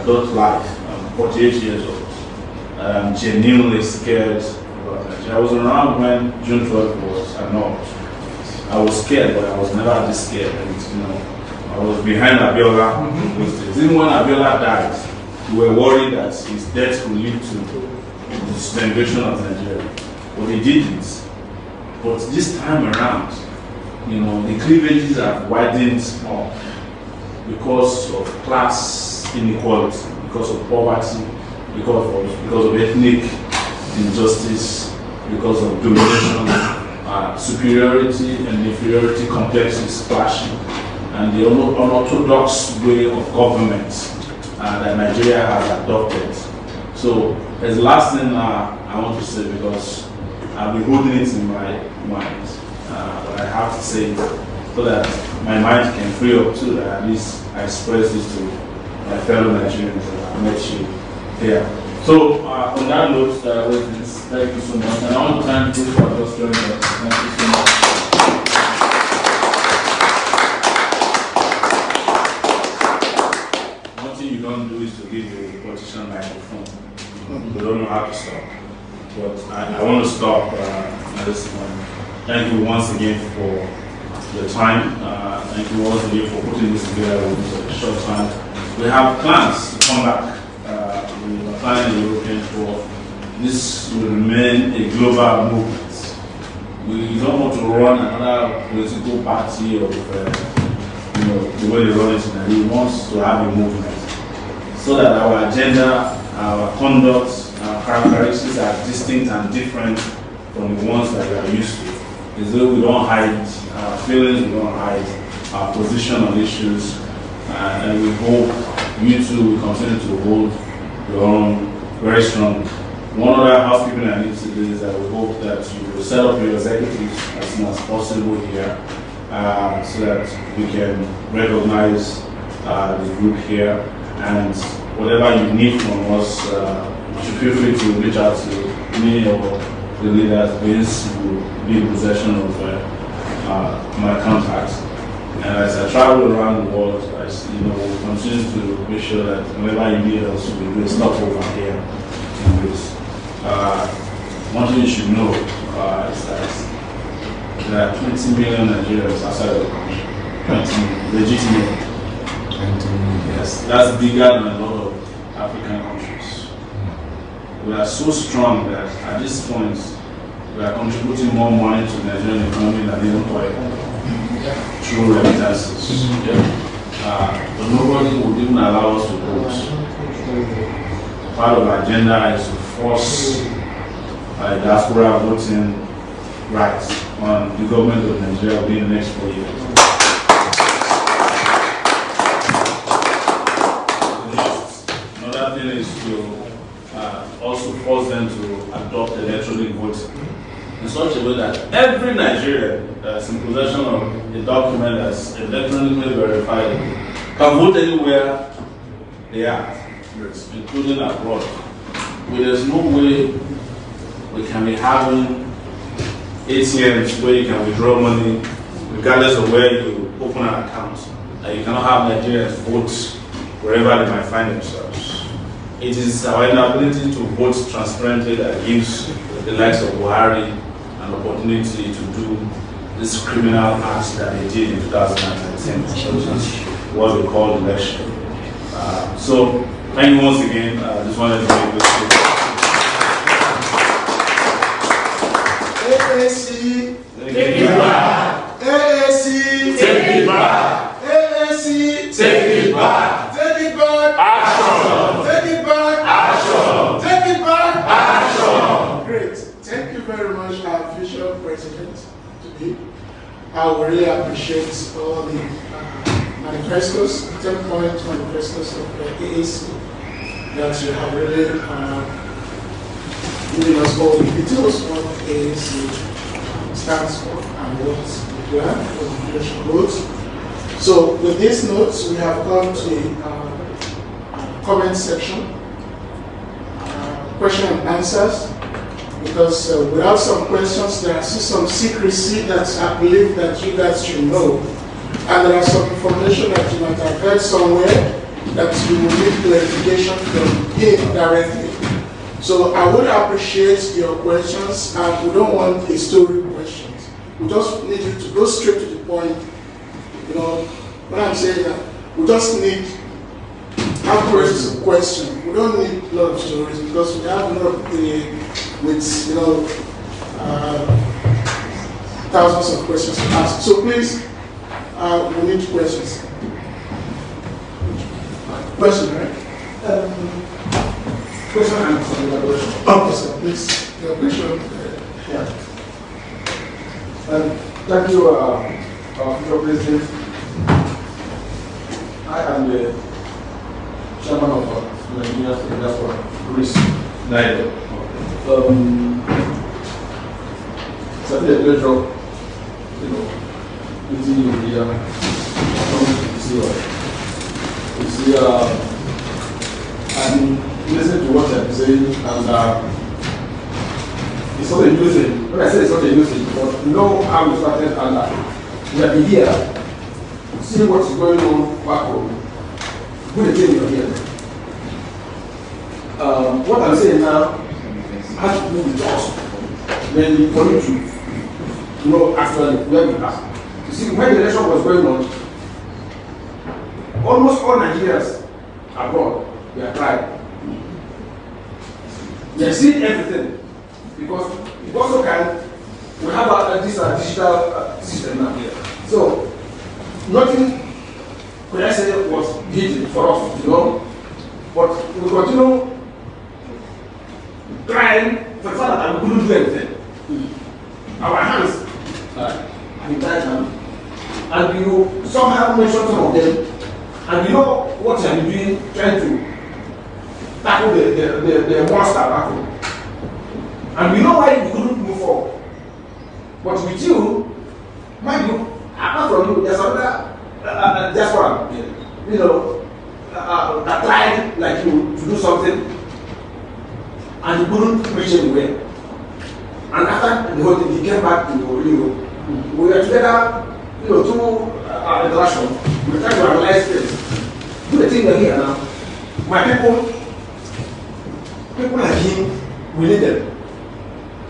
adult life, I'm 48 years old, I'm genuinely scared about Nigeria. I was around when June 12th was annulled. I was scared, but I was never this scared. And, I was behind Abiola. Even when Abiola died, we were worried that his death would lead to the disintegration of Nigeria. But he didn't. But this time around, the cleavages have widened up because of class inequality, because of poverty, because of ethnic injustice, because of domination, superiority and inferiority complexes clashing, and the unorthodox way of government that Nigeria has adopted. So there's the last thing I want to say, because I've been holding it in my mind, but I have to say it so that my mind can free up too, that at least I express this to my fellow Nigerians that I met you here. So on that note, thank you so much. And I want to thank you for just joining us. Thank you so much. One thing you don't do is to give a politician microphone. You don't know how to stop. But I want to stop at this point. Thank you once again for your time. Thank you once again for putting this together with a short time. We have plans to come back. We are planning the European tour. This will remain a global movement. We don't want to run another political party of the way they run it now. We want to have a movement so that our agenda, our conduct, our characteristics are distinct and different from the ones that we are used to. As though we don't hide our feelings, we don't hide our position on issues, and we hope you two will continue to hold your own very strong. One other housekeeping I need to do is that we hope that you will set up your executives as soon as possible here, so that we can recognize the group here, and whatever you need from us, you should feel free to reach out to me or the leaders. This will be in possession of my contacts. And as I travel around the world, we'll continue to make sure that whenever you need us, we will stop over here in Greece. One thing you should know is that there are 20 million Nigerians outside of the country. 20 legitimate. 20 million. Yes, that's bigger than a lot of African countries. We are so strong that at this point, we are contributing more money to the Nigerian economy than even Toy through remittances. But nobody would even allow us to vote. Part of our agenda is to force diaspora voting rights on the government of Nigeria within the next 4 years. Another thing is to also force them to adopt electronic voting in such a way that every Nigerian that's in possession of a document that's electronically verified can vote anywhere they are, including abroad. But there's no way we can be having ATMs where you can withdraw money regardless of where you open an account. You cannot have Nigerians vote wherever they might find themselves. It is our inability to vote transparently that gives the likes of Buhari an opportunity to do this criminal acts that they did in 2019, which is what we call election. So, thank you once again. I just wanted to make this clear. AAC, take it back. AAC, take it back. AAC, take it back. Take it back. Action. Take it back. Action. Take it back. Action. Great. Thank you very much, our official president today. I would really appreciate all the manifestos, 10-point manifestos of the AAC that you have really given us all the details what AAC stands for and what we have for the leadership goals. So with these notes, we have come to the comment section, question and answers, because without some questions, there is some secrecy that I believe that you guys should know. And there are some information that you might have heard somewhere that you will need clarification from him directly. So I would appreciate your questions, and we don't want historic questions. We just need you to go straight to the point. You know, when I'm saying that, we just need accurate question. We don't need a lot of stories because we have a lot of with thousands of questions to ask. So please, we need questions. Question, right? Question and elaboration. Okay, sir, please. Your question. Yeah. Thank you, Mr. President. I am the chairman of Nigeria's diaspora, Greece. Neither. It's a pleasure, meeting you here. And listen to what I'm saying, and it's not a new thing. When I say it's not a new thing, but you know how we started, and we have been here, see what is going on back home. Good thing you're here. What I'm saying now has to do with us. Mainly for you to know actually where we are. You see, when the election was going on, almost all Nigerians abroad, they are crying. They are seeing everything because it also can. We have this digital system now. So nothing, could I say, was hidden for us, But we continue crying for the fact that we couldn't do anything. Our hands are in tight now, and you somehow mentioned some of them. And you know what you have been doing, trying to tackle the monster back home. And we know why we couldn't move forward. But with you, mind you, apart from you, there's another diaspora, that tried like you to do something, and you couldn't reach anywhere. And after the whole thing, he came back to Europe. We were together, through interaction. We try to analyze this. Do the thing we're here now. My people like him, we need them.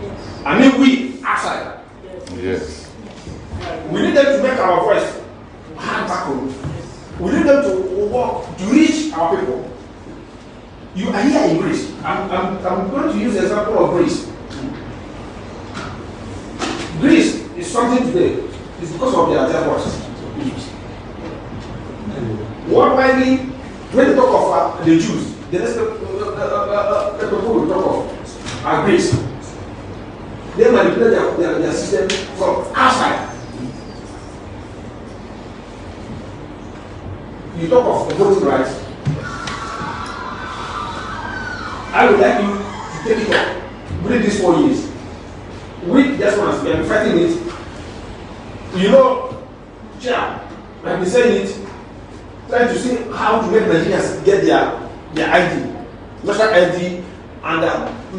Yes. I mean, we outside. Yes. We need them to make our voice heard back home. We need them to work to reach our people. You are here in Greece. I'm going to use the example of Greece. Greece is something today. It's because of their voice. Worldwide, when they talk of the Jews, the next people we talk of are Greece. They manipulate their system from outside. You talk of the voting rights. I would like you to take it up within these 4 years. With just ones, we have been fighting it. I've been saying it, trying to see how to make Nigerians get their ID, national ID, and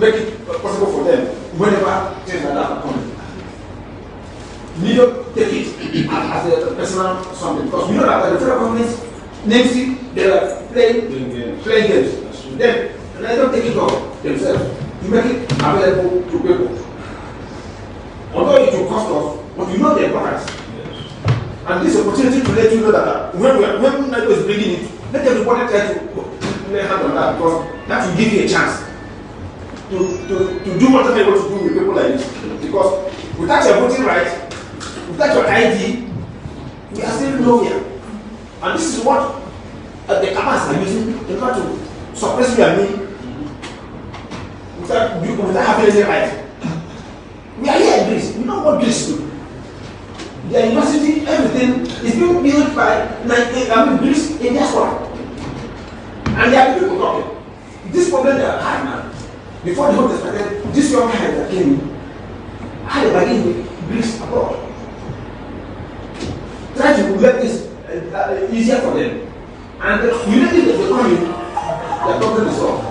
make it possible for them whenever things like that happen. We don't take it as a personal something, because we know that the federal government names it, they are playing games. Then they don't take it off themselves to make it available to people. Although it will cost us, but we know the importance. And this opportunity to let you know that when Nigeria is bringing it, let everybody try to lay hand on that, because that will give you a chance to do whatever you want to do with people like this. Because without your voting right, without your ID, we are still nowhere. And this is what the Kamas are using in order to suppress you and me without having any right. We are here in Greece. We know what Greece do. The university, everything is being built by Greece in diaspora. And there are people talking. This problem they are hard now. Before the whole thing started, this young guy that came in had a bargain with Greece abroad. Try to make this easier for them. And immediately they come in, their problem is solved.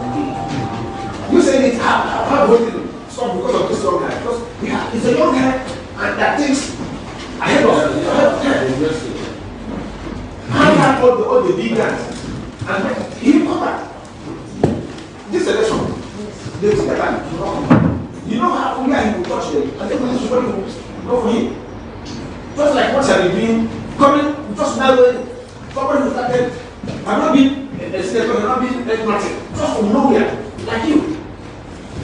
You say it, how voting stop because of this young guy? Because it's a young guy and that thinks ahead of time. I have all the big guys. And he will come back. This election, they will take a time. You know how he will touch them. And then somebody will go for him. Just like what have been doing, coming just now, somebody who started, have not been a senator, have not been nothing. Just from nowhere, like you.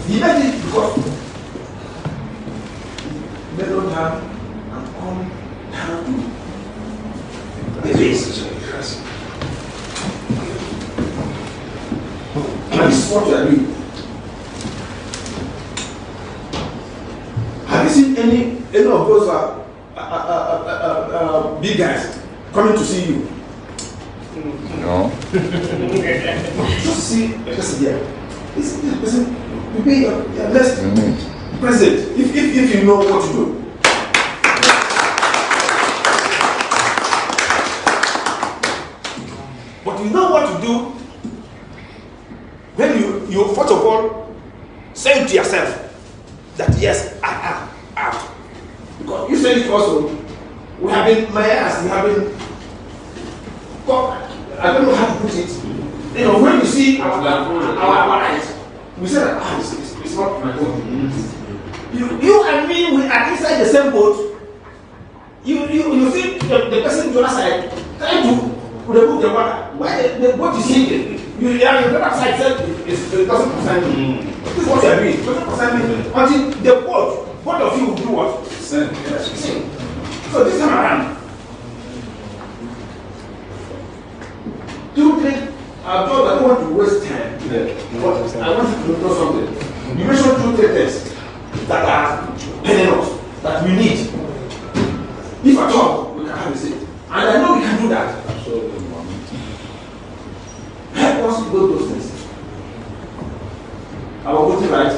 He made it because they don't have and come down to the base. And this is what you are doing. Have you seen any of those big guys coming to see you? No. Just see a person there. This person, you be your next president if you know what to do. But you know what to do when you first of all say to yourself that yes, I am out. Because you said it also, we have been, my ass, we have been, I don't know how to put it. You know, when you see our eyes, we say that it's not my fault. You and me, we are inside the same boat. You see the person to the other side trying to remove the water. Why the boat is sinking? You are on the other side, it doesn't concern me. This is what you are doing. It doesn't concern me. Until the both of you will do what? Sing. So this time around, two things. I don't want to waste time. But I want you to know something. You mentioned two things that are pending us, that we need. If at all, we can have a seat. And I know we can do that. Help us to build those things. Our voting rights,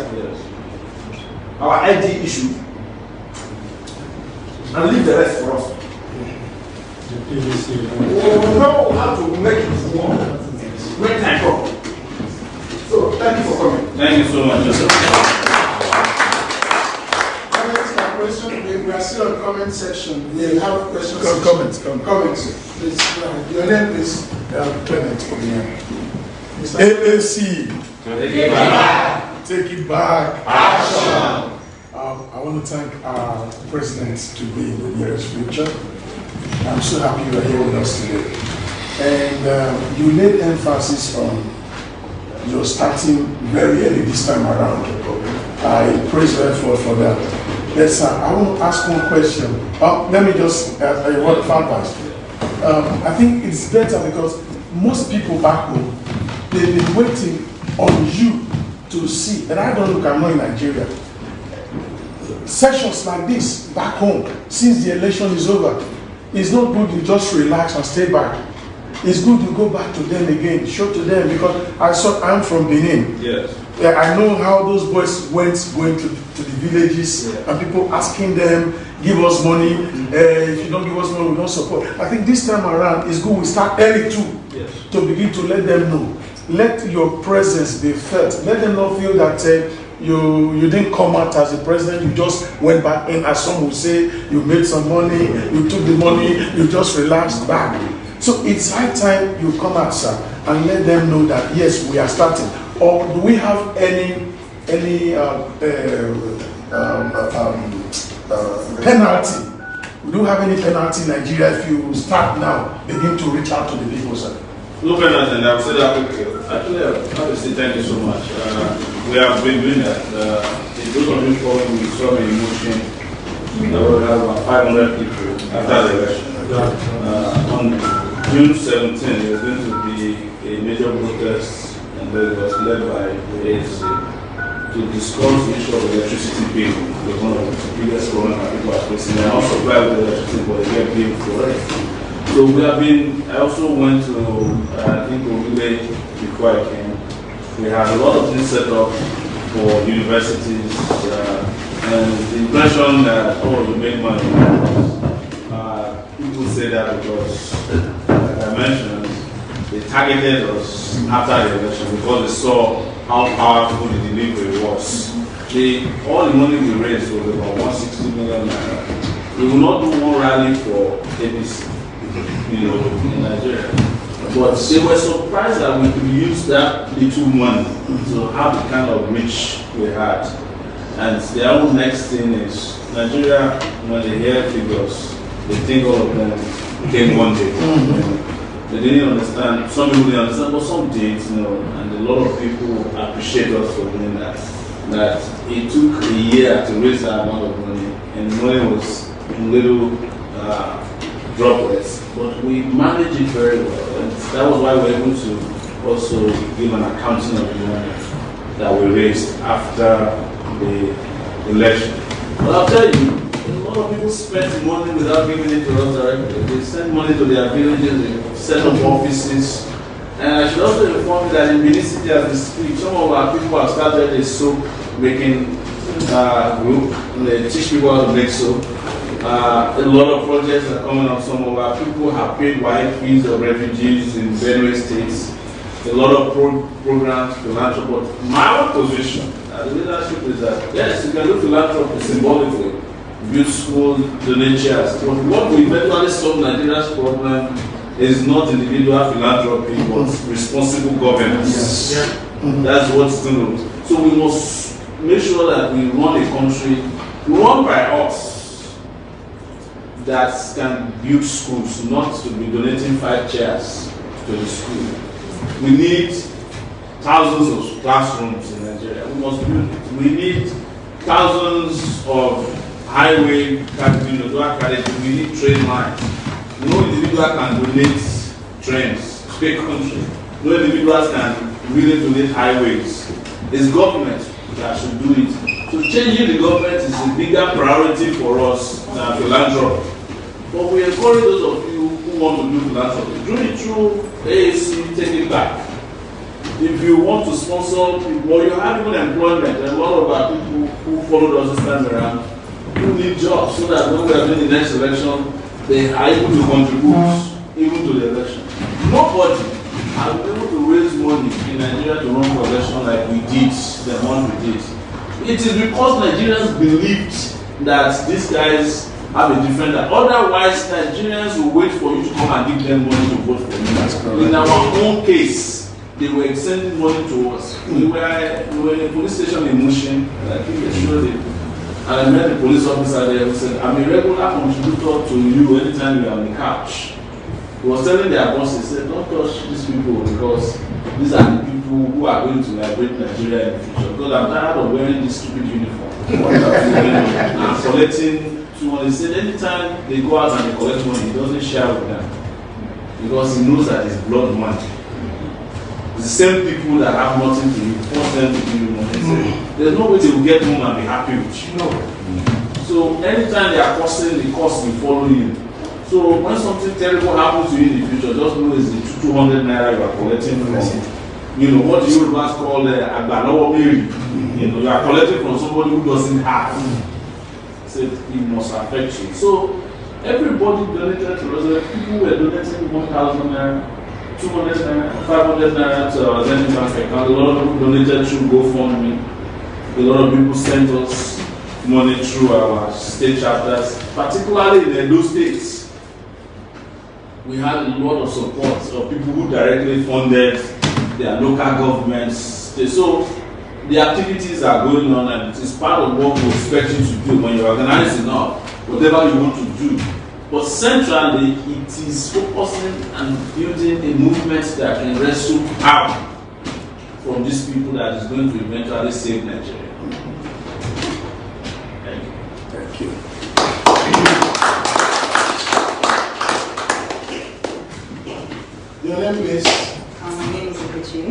our ID issue, and leave the rest for us. We know how to make it work when time comes. So, thank you for coming. Thank you so much. We are still on comment section. We have questions. Comments. Please, your name is Clement. AAC. Take it back. Take it back. Action. I want to thank our president to be in the nearest future. I'm so happy you are here with us today. And you laid emphasis on your starting very early this time around. I praise God for that. Yes, sir. I want to ask one question. Let me just ask a word of advice. I think it's better because most people back home, they've been waiting on you to see, and I don't look, I'm not in Nigeria. Sessions like this back home, since the election is over, it's not good you just relax and stay back. It's good you go back to them again, show to them, because I'm from Benin. Yes. I know how those boys went going to the villages, and people asking them, give us money, if you don't give us money, we don't support. I think this time around, it's good we start early too, to begin to let them know. Let your presence be felt. Let them not feel that you didn't come out as a president, you just went back in, as some would say, you made some money, you took the money, you just relaxed back. So it's high time you come out, sir, and let them know that yes, we are starting. Or do we have any penalty? We don't have any penalty in Nigeria if you start now, begin to reach out to the people, sir. No penalty, and I've said that. Actually, I have to say thank you so much. We have been doing that. Those of you following, we saw the emotion. We have about 500 people after the election. On June 17, there was going to be a major protest, and it was led by the ANC to discuss the issue of electricity bill. It was one of the biggest problems that people are facing. They are not supplied with electricity, but they get billed for it. So we have been, I also went to, I think, Omoyele before I came. We had a lot of things set up for universities, and the impression that, oh, you make money. People say that because, like I mentioned, they targeted us after the election because they saw how powerful the delivery was. All the money we raised was about 160 million naira. We will not do one rally for APC, in Nigeria. But they were surprised that we could use that little money to have the kind of reach we had. And the whole next thing is Nigeria, when they hear figures, they think all of them came one day. They didn't understand. Some people didn't understand, but some did, and a lot of people appreciate us for doing that. That it took a year to raise that amount of money, and the money was in little droplets, but we managed it very well, and that was why we were able to also give an accounting of the money that we raised after the election. But I'll tell you, a lot of people spend money without giving it to us directly. They send money to their villages, they set up offices. And I should also inform you that in Benin City as we speak, some of our people have started a soap making group. They teach people how to make soap. A lot of projects are coming up. Some of our people have paid wide fees of refugees in various states. A lot of programs, philanthropy. My own position as leadership is that, yes, you can do philanthropy symbolically, build schools, donate chairs. But what will eventually solve Nigeria's problem is not individual philanthropy, but responsible governance. Yes. That's what's going to. So we must make sure that we run a country run by us that can build schools, not to be donating 5 chairs to the school. We need thousands of classrooms in Nigeria. We must build it. We need thousands of highway, we need train lines. No individual can donate trains to a country. No individuals can really donate highways. It's government that should do it. So changing the government is a bigger priority for us than philanthropy. But we encourage those of you who want to do philanthropy, do it through AAC, Takeitback. If you want to sponsor people, or you have even employment, and a lot of our people who followed us this time around who need jobs, so that when we are doing the next election, they are able to contribute even to the election. Nobody has been able to raise money in Nigeria to run for election like we did, the one we did. It is because Nigerians believed that these guys have a different. Otherwise, Nigerians will wait for you to come and give them money to vote for you. In our own case, they were sending money to us. We were in a police station in Mushin, and I think they showed it. And I met the police officer there who said, I'm a regular contributor to you anytime you are on the couch. He was telling their boss, he said, don't touch these people because these are the people who are going to liberate Nigeria in the future. Because I'm tired of wearing this stupid uniform. I'm collecting 200. He said anytime they go out and they collect money, he doesn't share with them. Because he knows that it's blood money. It's the same people that have nothing to you, force them to give you money. There's no way they will get home and be happy with you. No. So anytime they are causing the cost will follow you. So when something terrible happens to you in the future, just know it's the 200 naira you are collecting from, you know, what the Yorubas call Agbanawo Mary. You know, you are collecting from somebody who doesn't have. So it must affect you. So everybody donated to us. People were donating 1,000 naira. 200 naira, 500 naira to our Zenith Bank account. A lot of people donated through GoFundMe. A lot of people sent us money through our state chapters, particularly in those states. We had a lot of support of people who directly funded their local governments. So the activities are going on, and it is part of what we expect you to do when you organize enough, whatever you want to do. But centrally, it is focusing and building a movement that can wrestle power from these people that is going to eventually save Nigeria. Thank you. Thank you. Your name, please? My name is Nkechi.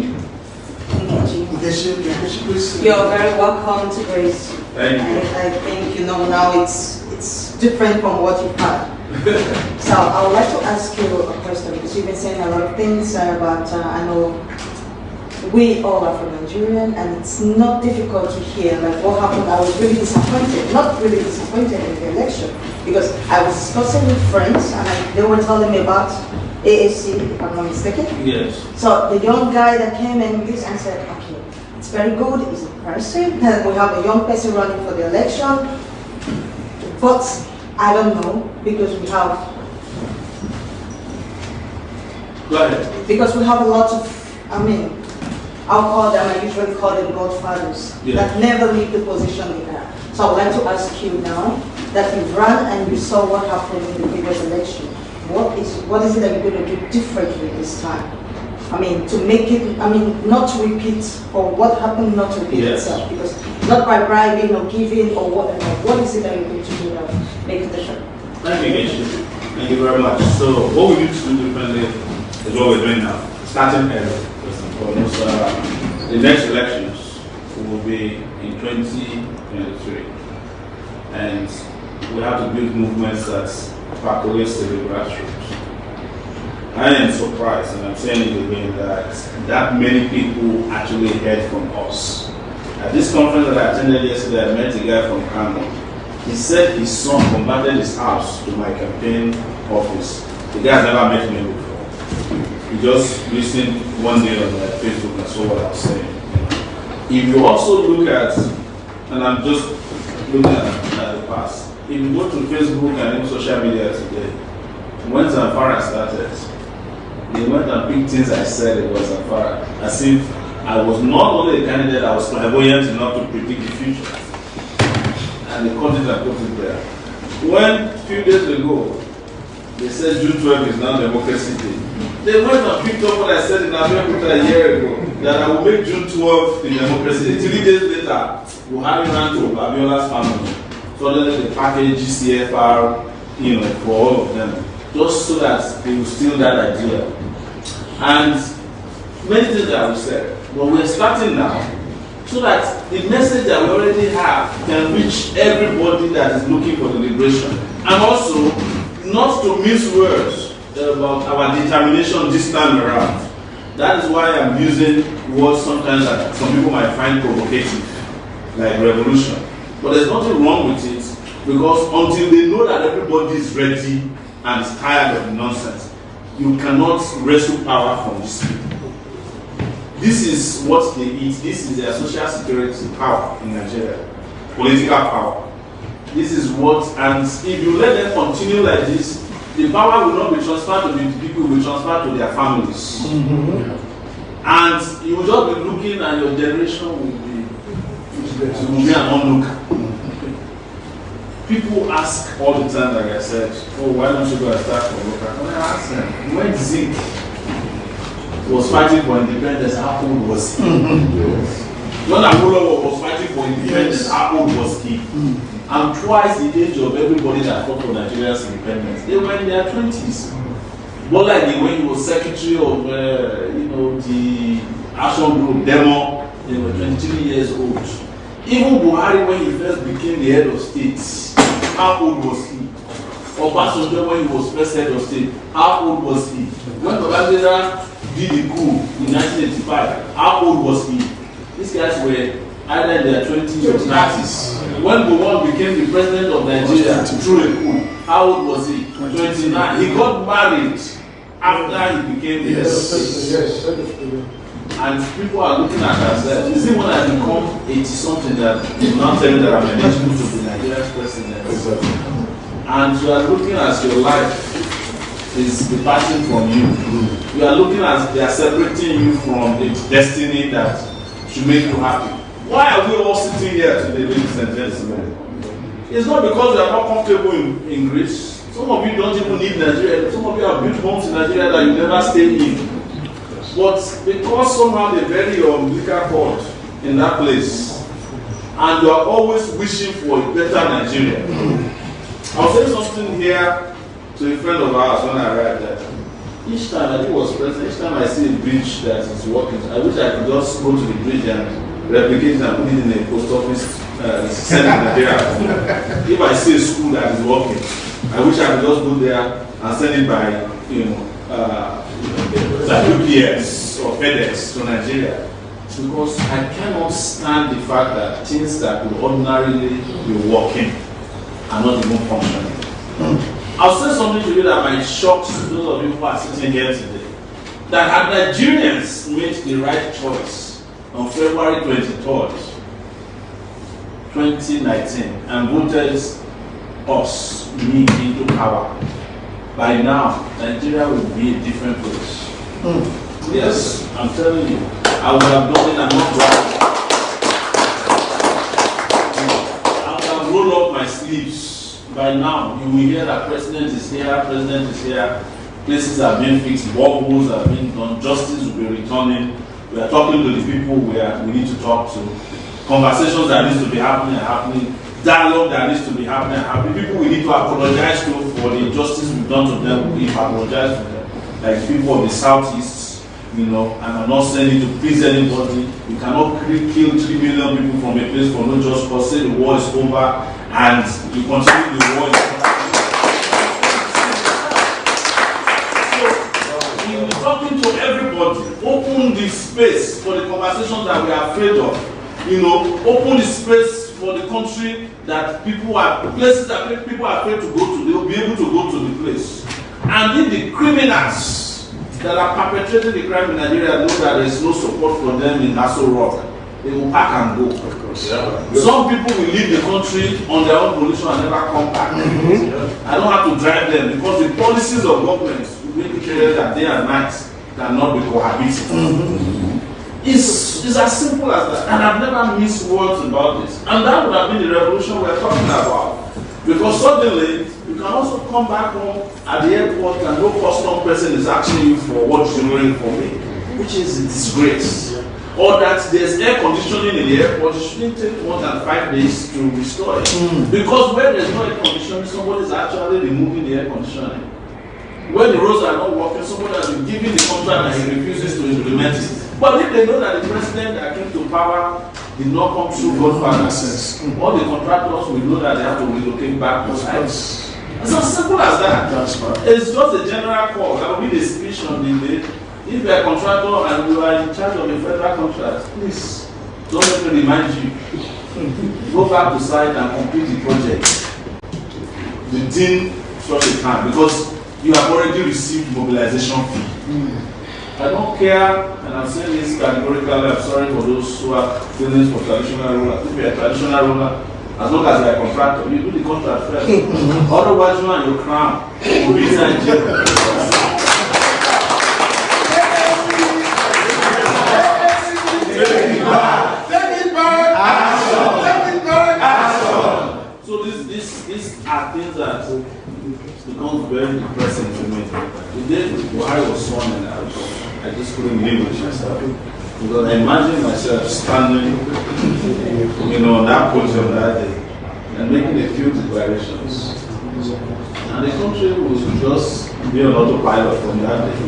Nkechi, please. You're very welcome to Grace. Thank you. I think you know now it's different from what you've had. So I would like to ask you a question because you've been saying a lot of things about, I know we all are from Nigeria and it's not difficult to hear like what happened. I was really disappointed, not really disappointed in the election because I was discussing with friends and they were telling me about AAC, if I'm not mistaken. Yes. So the young guy that came in with this and said, okay, it's very good, it's impressive that we have a young person running for the election, but I don't know, because we have a lot of, I usually call them godfathers, that never leave the position they are. So I would like to ask you now, that you ran and you saw what happened in the previous election, what is it that you're going to do differently this time? To make it, not to repeat, or what happened not to repeat itself, because not by bribing or giving or whatever. What is it that you're going to do now? Make it different. Thank you very much. So what we need to do differently is what we're doing now. Starting early, first and foremost. The next elections will be in 2023. And we have to build movements that percolates to the grassroots. I am surprised, and I'm saying it again, that many people actually heard from us. At this conference that I attended yesterday, I met a guy from Kano. He said his son converted his house to my campaign office. The guy has never met me before. He just listened one day on my Facebook and saw what I was saying. If you also look at, and I'm just looking at the past, if you go to Facebook and even social media today, when Zamfara started, they went and picked things I said about Zamfara, as if I was not only a candidate, I was clairvoyant enough to predict the future. And they caught it and put it there. When a few days ago, they said June 12th is now Democracy Day, they went and picked up what I said in Africa a year ago, that I will make June 12th the Democracy Day. 3 days later, Buhari ran to Abiola's family. Suddenly they packaged GCFR, for all of them, just so that they will steal that idea. And many things that we said, but we're starting now, so that the message that we already have can reach everybody that is looking for the liberation. And also, not to mince words about our determination this time around. That is why I'm using words sometimes that some people might find provocative, like revolution. But there's nothing wrong with it, because until they know that everybody is ready and is tired of the nonsense, you cannot wrestle power from these people. This is what they eat. This is their social security power in Nigeria, political power. This is what, and if you let them continue like this, the power will not be transferred to the people, it will be transferred to their families. Mm-hmm. And you will just be looking, and your generation will be an onlooker. People ask all the time, like I said, oh, why don't you go and start from local? When I ask them, when Zinc was fighting for independence, how old was he? When Awolowo was fighting for independence, how old was he? And twice the age of everybody that fought for Nigeria's independence. They were in their 20s. But like when he was secretary of, the Action Group, Demo, they were 23 years old. Even Buhari, when he first became the head of state, how old was he? Obasanjo, when he was first head of state, how old was he? When Babangida did the coup in 1985, how old was he? These guys were either in their 20s or 30s. When Gowon became the president of Nigeria through a coup, how old was he? 29. He got married after he became the head of state. And people are looking at us that, is it when I become 80-something that is not telling that I'm eligible to be Nigeria's president? And you are looking at your life is departing from you. You are looking at they are separating you from the destiny that should make you happy. Why are we all sitting here today, ladies and gentlemen? It's not because we are not comfortable in Greece. Some of you don't even need Nigeria. Some of you have built homes in Nigeria that you never stay in. But because somehow they bury your umbilical cord in that place, and you are always wishing for a better Nigeria. I was saying something here to a friend of ours when I arrived there. Each time I was president, each time I see a bridge that is working, I wish I could just go to the bridge and replicate it and put it in a post office, send it to Nigeria. If I see a school that is working, I wish I could just go there and send it by, like UPS or FedEx to Nigeria, because I cannot stand the fact that things that would ordinarily be working are not even functioning. I'll say something to you that might shock those of you who are sitting here today. That had Nigerians made the right choice on February 23rd, 2019, and voted us, me, into power, by now, Nigeria will be a different place. Yes, I'm telling you, I would have done it, I'm not bragging. I would have rolled up my sleeves. By now, you will hear that president is here, places are being fixed, boreholes are being done, justice will be returning. We are talking to the people we need to talk to. Conversations that need to be happening. Dialogue that needs to be happening. People we need to apologize to for the injustice we've done to them. We apologize to them. Like people of the Southeast, and I'm not saying it to please anybody. You cannot kill 3 million people from a place for no just cause, say the war is over, and you continue the war in the country. So we were talking to everybody, open the space for the conversations that we are afraid of. Open the space for the country that places that people are afraid to go to. They will be able to go to the place. And if the criminals that are perpetrating the crime in Nigeria know that there is no support for them in Aso Rock, they will pack and go. Of course. Yeah. Some people will leave the country on their own volition and never come back. I don't have to drive them because the policies of government will make it clear that day and night cannot be cohabiting. It's as simple as that. And I've never missed words about this. And that would have been the revolution we're talking about. Because suddenly, you can also come back home at the airport and no custom person is asking you for what you're doing for me, which is a disgrace. Or that there's air conditioning in the airport, it shouldn't take more than 5 days to restore it. Because when there's no air conditioning, somebody's actually removing the air conditioning. When the roads are not working, somebody has been given the contract and he refuses to implement it. But if they know that the president that came to power did not come through Godfather's, all the contractors will know that they have to relocate back to sites. It's as simple as that. It's just a general call. I will be the speech on the day. If you're a contractor and you are in charge of a federal contract, please don't let me remind you. Go back to site and complete the project within such a time because you have already received mobilization fee. I don't care, and I'm saying this categorically, I'm sorry for those who are feeling for traditional ruler. If you're a traditional ruler, as long as you're a contractor, you do the contract first. Otherwise, you and your crown will be inside jail. So these are things that becomes very depressing to me. The day Buhari was sworn in, I just couldn't live with myself. Because I imagine myself standing, on that podium that day and making a few declarations. And the country will just be on autopilot from that day.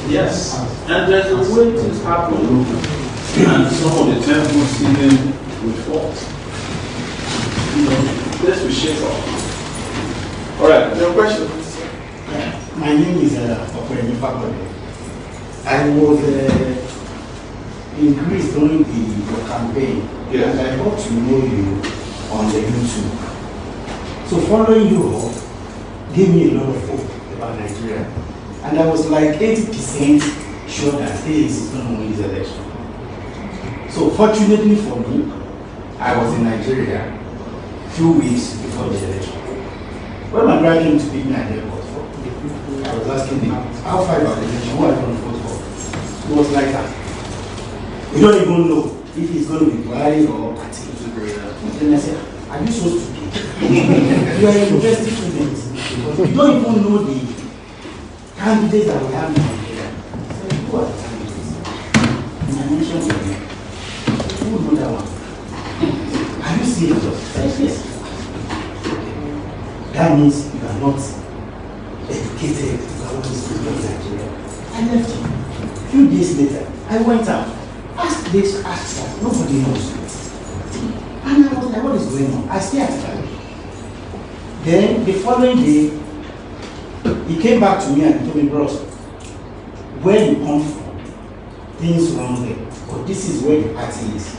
Yes. And there's a way things happen. And some of the temples even will fall. This will shake off. Alright, your question? My name is Omoyele Sowore. I was in Greece during your campaign, and I got to know you on the YouTube. So following you up gave me a lot of hope about Nigeria. And I was like 80% sure that this is going to win this election. So fortunately for me, I was in Nigeria 2 weeks before the election. When my brother came to pick me at the airport, I was asking him, how far about the election? Who are you going to vote for? It was like that. We don't even know if it's going to be Buhari or Party. Then I said, are you so stupid? You are a university student. You don't even know the candidates that we have in Nigeria. I said, who are the candidates? And I mentioned your name. Who know that one? Are you serious? I said, yes. That means you are not educated about what is going on in Nigeria. I left him. A few days later, I went out. Asked this, asked that. Nobody knows. And I was like, what is going on? I stayed at home. Then the following day, he came back to me and told me, bros, where you come from, things wrong there. But this is where the party is.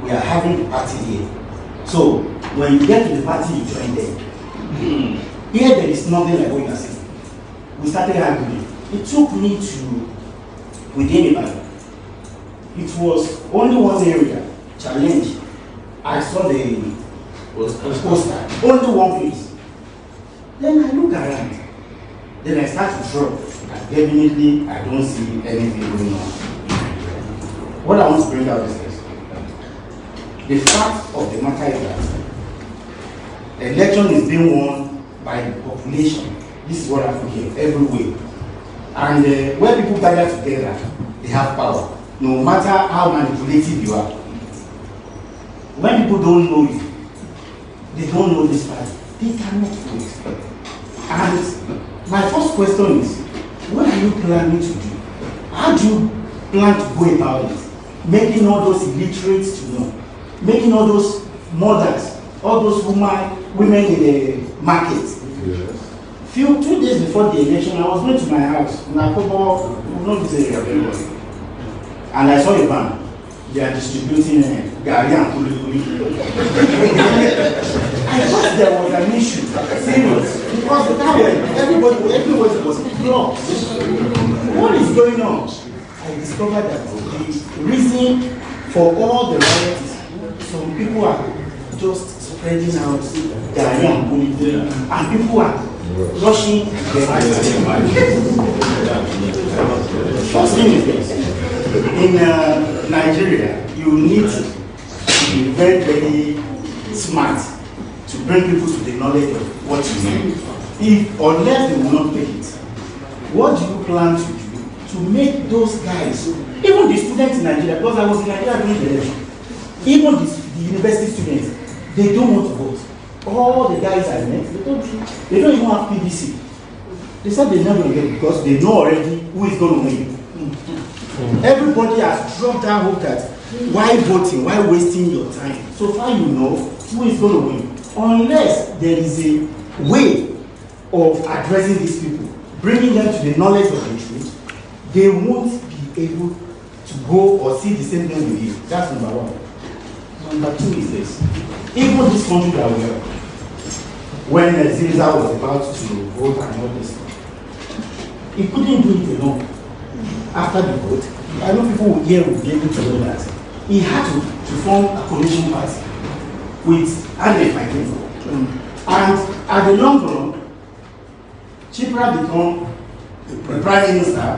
We are having the party here. So when you get to the party, you join them. Here there is nothing like what you are saying. We started arguing. It took me to within a bank. It was only one area, challenge. I saw the poster, only one place. Then I look around. Then I start to drop. And definitely I don't see anything going on. What I want to bring out is this. The fact of the matter is that the election is being won by the population. This is what I hear everywhere. And when people gather together, they have power. No matter how manipulative you are. When people don't know you, they don't know this party, they cannot vote. And my first question is, what are you planning to do? How do you plan to go about it? Making all those illiterates to know, making all those mothers, all those women women in the market. Yes. 2 days before the election, I was going to my house in Akobo, and I saw a van. They are distributing Gari and Kulikuli. I thought there was an issue, serious, because the time everybody was blocked. What is going on? I discovered that the reason for all the riots, some people are just spreading out Gari and Kulikuli, and people are rushing their First thing is this. In Nigeria, you need to be very, very smart to bring people to the knowledge of what you need. Unless they will not take it, what do you plan to do to make those guys, even the students in Nigeria, because I was in Nigeria during the election, even the university students, they don't want to vote. All the guys I met, they don't even have PVC. They said they're not going to get it because they know already who is going to win. Everybody has dropped that hope that why voting, why wasting your time? So far you know who is going to win. Unless there is a way of addressing these people, bringing them to the knowledge of the truth, they won't be able to go or see the same thing with you. That's number one. Number two is this. Even this country that we are, when Ziza was about to vote and all this, he couldn't do it alone. After the vote, I know people here will be able to know that he had to form a coalition party with Anne Fighting. And at the long run, Chipra became the prime minister,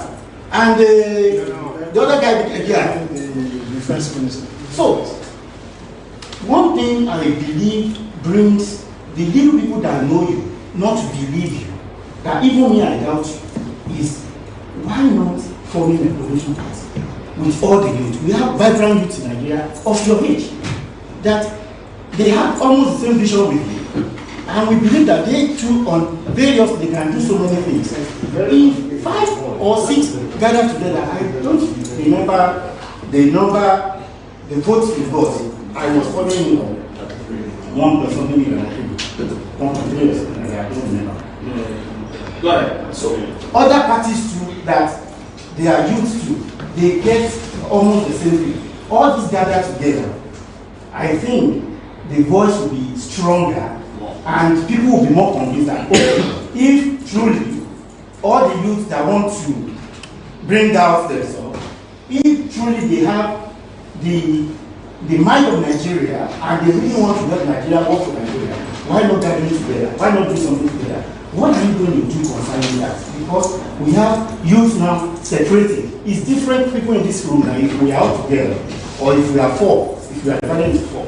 and the other guy became the defense minister. So, one thing I believe brings the little people that know you not to believe you, that even me I doubt you, is why not forming a coalition party with all the youth? We have vibrant youth in Nigeria of your age that they have almost the same vision with you, and we believe that they too on various they can do so many things. If 5 or 6 gather together, I don't remember the votes we got. I was following 1.something million, I think. 1.3 years, I don't remember. Go ahead. So other parties too that they are used to, they get almost the same thing. All these gather together, I think the voice will be stronger and people will be more convinced that if truly all the youth that want to bring out themselves, if truly they have the mind of Nigeria and they really want to help Nigeria work for Nigeria, why not gathering together? Why not do something together? What are you going to do concerning that? Because we have youth now separated. It's different people in this room now if we are all together, or if we are 4, if we are divided into 4.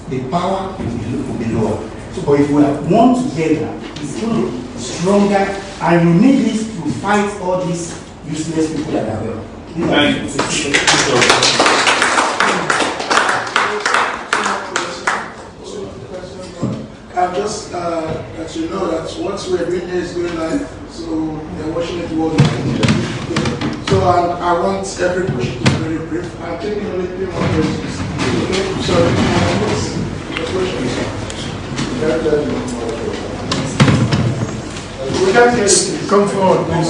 The power will be lower. So, but if we are one together, it's going to be stronger, and you need this to fight all these useless people that are there. Thank you. Just that you know that what we're doing here is going live, so they're watching it worldwide. So I want every question to be very brief. I'm taking only 3 more questions. Okay, sorry. We can't hear you. Come forward, please.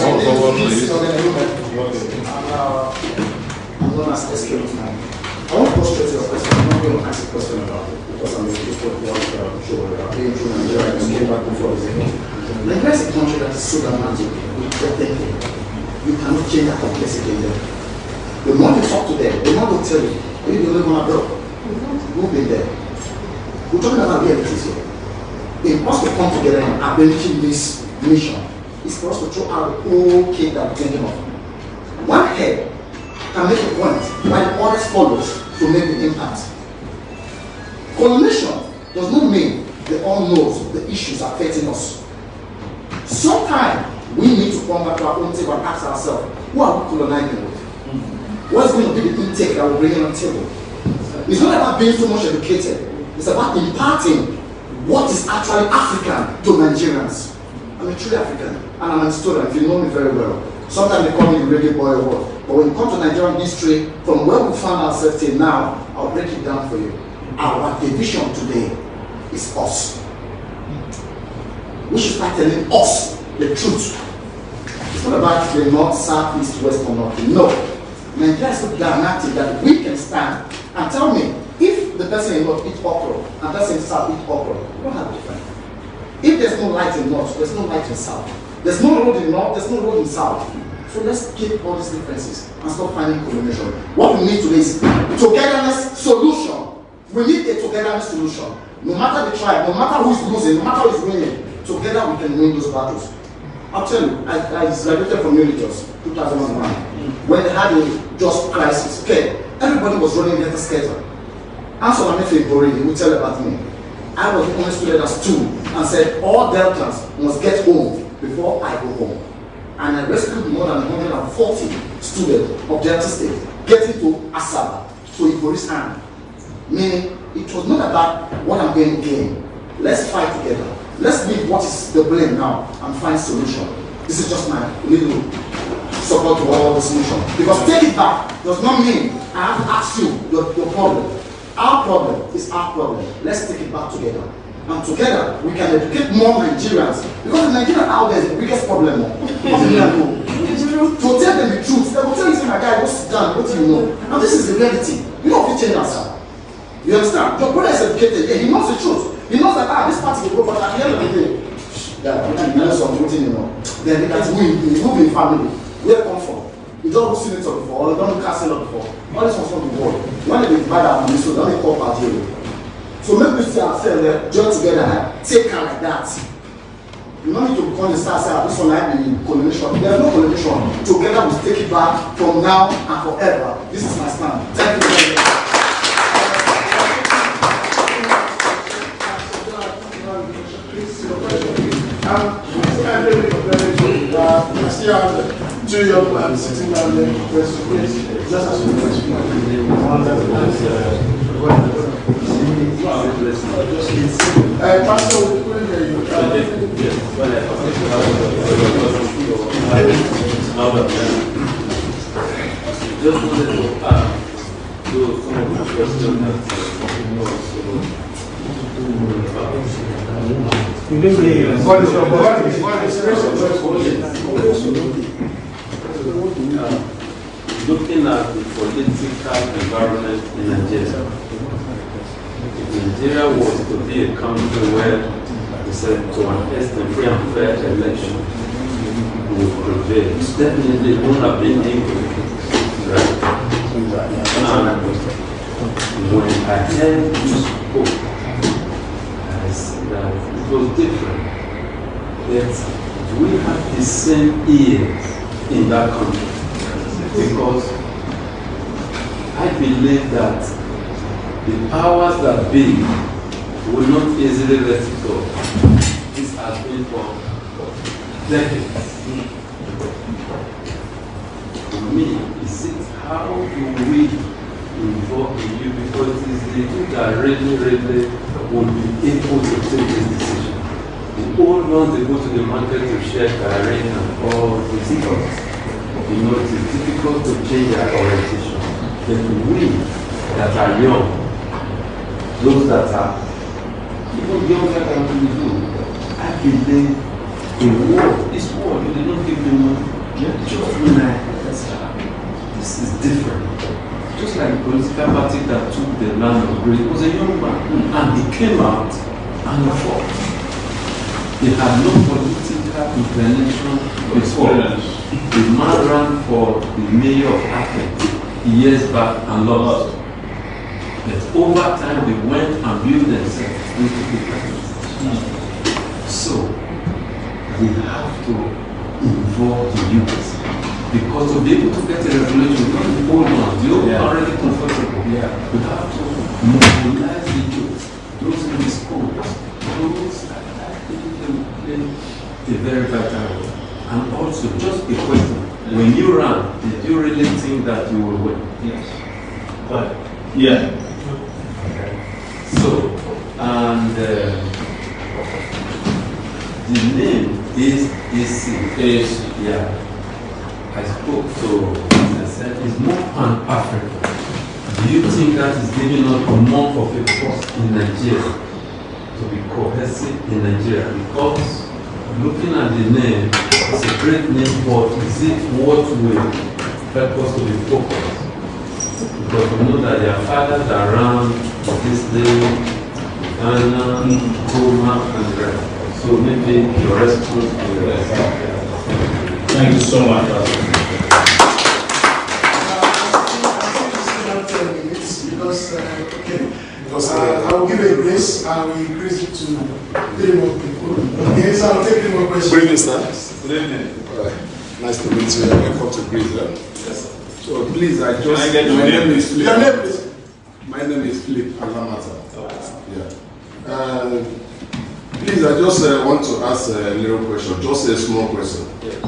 I'm known as Escape now. I want to go straight to your question. I'm not going to ask a question about it because I'm a show where I've been through Nigeria and came back before the Nigeria is a country that is so dramatic with everything. You cannot change that complexity in them. The more you talk to them, the more they'll tell you, are you the only one abroad? Who've been there? We're talking about realities here. In us to come together and establishing this mission is for us to throw out the whole cake that we're thinking of. One head can make a point while others follows to make the impact. Coalition does not mean they all know the issues affecting us. Sometimes we need to come back to our own table and ask ourselves, who are we colonizing with? What's going to be the intake that we're bringing on the table? It's not about being so much educated. It's about imparting what is actually African to Nigerians. I'm a true African, and I'm a historian. You know me very well. Sometimes they call me the reggae boy award. But when you come to Nigerian history, from where we found ourselves till now, I'll break it down for you. Our division today is us. We should start telling us the truth. It's not about the north, south, east, west, or north. No. Nigeria is so dramatic that we can stand and tell me if the person in north eats okra and the person in south eats okra, we don't have a difference. If there's no light in north, there's no light in south. There's no road in north, there's no road in south. So let's keep all these differences and stop finding combination. What we need today is togetherness solution. We need a togetherness solution. No matter the tribe, no matter who is losing, no matter who is winning, together we can win those battles. I'll tell you, I graduated from Unijust 2001 when they had a just crisis. Okay, everybody was running better scatter. Answer Amefe Bori, he would tell about me. I was the only student that stood and said all Deltans must get home before I go home. And I rescued more than 140 students of Delta State getting to Asaba, to Ibori's hand. Meaning, it was not about what I'm going to gain. Let's fight together. Let's leave what is the blame now and find solution. This is just my little support to all the solution. Because take it back does not mean I have to ask you your problem. Our problem is our problem. Let's take it back together. And together we can educate more Nigerians. Because the Nigerian out there is the biggest problem. To tell them the truth, they will tell you, my guy, go sit down, what do you know? And this is the reality. You know what you change answer. You understand? Your brother is educated, yeah, he knows the truth. He knows that this party will go, but at the end of the day, you know something, you know. Then that's we move in family. Where come from? You don't go senator before, you don't go councillor before. All this was from the world. When they divide our money, so don't call party. So maybe we see ourselves there, join together, take care like that. You don't need to come and start saying this one I be coordination. There's no coordination. Together we take it back from now and forever. This is my stand. Thank you very much. I see how two young men sitting down there, just as we Pastor, we couldn't hear you. Just wanted to add to some of the questions that looking at the political environment in Nigeria, if Nigeria was to be a country where we said to an extent free and fair election would prevail, definitely it won't have been equal. Right? And when I heard you spoke, I said that it was different. That do we have the same ears in that country? Because I believe that the powers that be will not easily let it go. This has been for decades. For me, is it how do we involve in you? Because it is the you that really will be able to take this decision. The old ones, they go to the market to share carrying and all these things. You know, it is difficult to change their orientation. But we that are young, those that are even younger than we do, I believe the world, this world, you did not give me money. Just when I heard this is different. Just like the political party that took the land of grace, it was a young man, and he came out and he fought. He had no political inclination before. The man ran for the mayor of Athens years back and lost. But over time they went and built themselves into the country. So we have to involve the youth. Because to be able to get a revolution, not the old ones, the old ones are already comfortable. We have to mobilize the youth, those in the schools, those that I think they will play a very vital role. And also, just a question, when you ran, did you really think that you would win? Yes. But, yeah. So, and the name is AC. Yeah. I spoke to, I said, it's more pan-African. Do you think that is giving us more of a force in Nigeria to be cohesive in Nigeria? Because looking at the name, it's a great name, but is it what will help us to be focused? Because we know that there are fathers around this day, Ghana, Roma, and the rest. So maybe your response to the rest. Thank you so much, Pastor. Because I will give a grace and we increase it to 3 more people. Okay, so I'll take 3 more questions. Good evening, sir. Good evening. Nice to meet you. Welcome to Greece. Yes, sir. So please, my name is Philip. Your name, please? My name is Philip Alamata. Yeah. Please, I just want to ask a little question, just a small question. Yeah.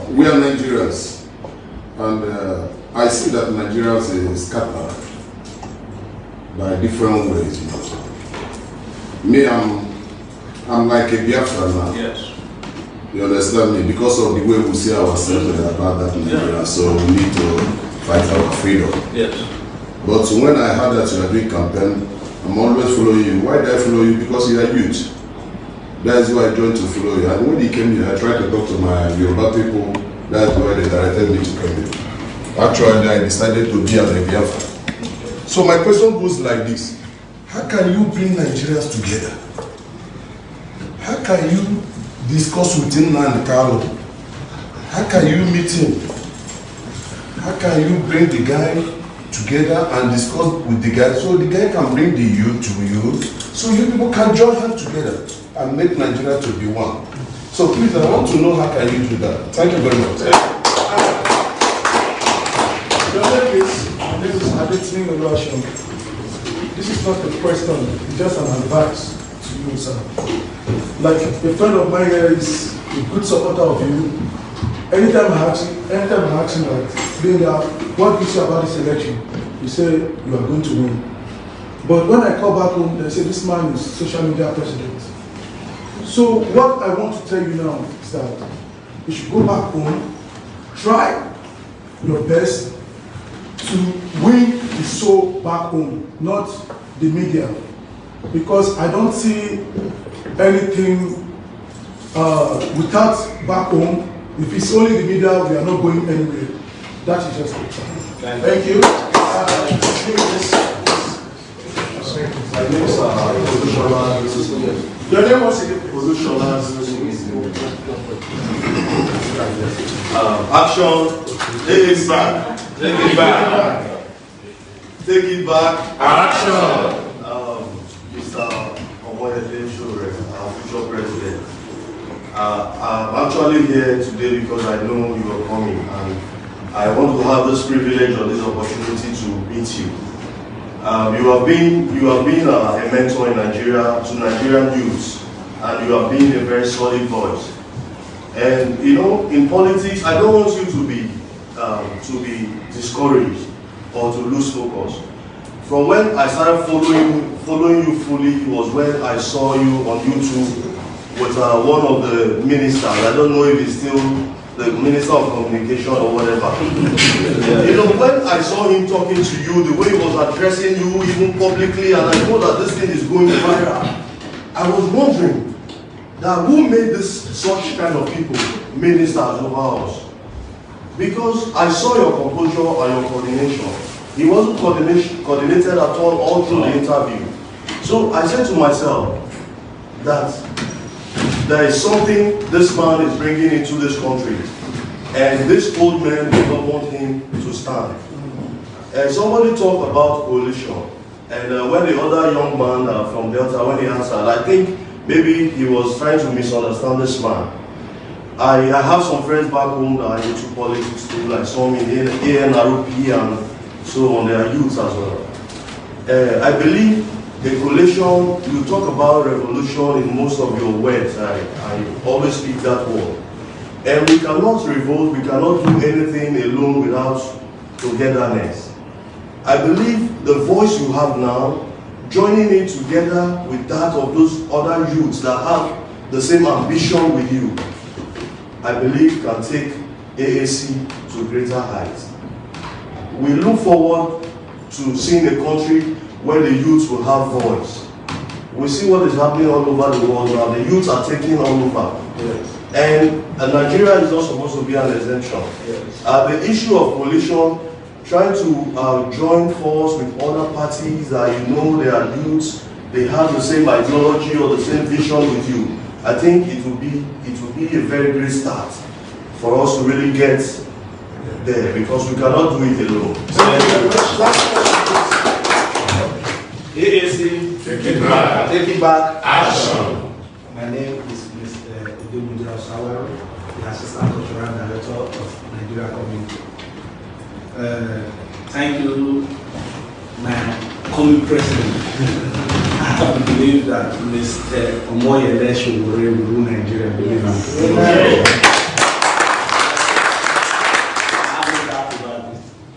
We are Nigerians, and I see that Nigerians is scattered by different ways. Me, I'm like a Biafran now. Yes. You understand me? Because of the way we see ourselves about that Nigeria, so we need to fight our freedom. Yes. But when I heard that you are doing campaign, I'm always following you. Why did I follow you? Because you are youth. That is why I joined to follow you. And when he came here, I tried to talk to my Yoruba people. That's why they directed me to come here. Actually, I decided to be as a Biafra. So my question goes like this. How can you bring Nigerians together? How can you discuss with him and Carlo? How can you meet him? How can you bring the guy together and discuss with the guy so the guy can bring the youth to you so you people can join hands together and make Nigeria to be one? So please, I want to know how can you do that. Thank you very much. This is Adetini Oluwaseun. This is not a question, it's just an advice to you, sir. Like a friend of mine here is a good supporter of you. Anytime I ask him like, Linda, what do you say about this election? You say you are going to win. But when I call back home, they say this man is social media president. So what I want to tell you now is that you should go back home, try your best to win the soul back home, not the media. Because I don't see anything without back home. If it's only the media, we are not going anywhere. That is just it. Thank you. My name is Your name was again? Action. Take it back. Take it back. Take it back. Action. Mr. Omoyele Sowore, our future president. I'm actually here today because I know you are coming, and I want to have this privilege or this opportunity to meet you. You have been a mentor in Nigeria to Nigerian youths, and you have been a very solid voice. And you know, in politics, I don't want you to be discouraged or to lose focus. From when I started following you fully, was when I saw you on YouTube with one of the ministers. I don't know if it's still the Minister of Communication or whatever. You know, when I saw him talking to you, the way he was addressing you even publicly, and I know that this thing is going viral, I was wondering that who made such kind of people ministers over us? Because I saw your composure and your coordination. He wasn't coordinated at all through the interview. So I said to myself that there is something this man is bringing into this country, and this old man do not want him to stand. And somebody talked about coalition, and when the other young man from Delta, when he answered, I think maybe he was trying to misunderstand this man. I have some friends back home that are into politics too, like some in ANRP and so on, they are youths as well. I believe the coalition, you talk about revolution in most of your words, I always speak that word. And we cannot revolt, we cannot do anything alone without togetherness. I believe the voice you have now, joining it together with that of those other youths that have the same ambition with you, I believe can take AAC to greater heights. We look forward to seeing a country where the youth will have voice. We see what is happening all over the world now. The youths are taking all over. Yes. And Nigeria is not supposed to be an exemption. Yes. The issue of coalition, trying to join force with other parties that you know they are youths, they have the same ideology or the same vision with you. I think it will be a very great start for us to really get there, because we cannot do it alone. AAC, Takeitback, action. My name is Mr. Omoyele Sowore, the Assistant Cultural Director of Nigeria Community. Thank you, my coming president. I believe that Mr. Omoyele Sowore will rule Nigeria. Believe me.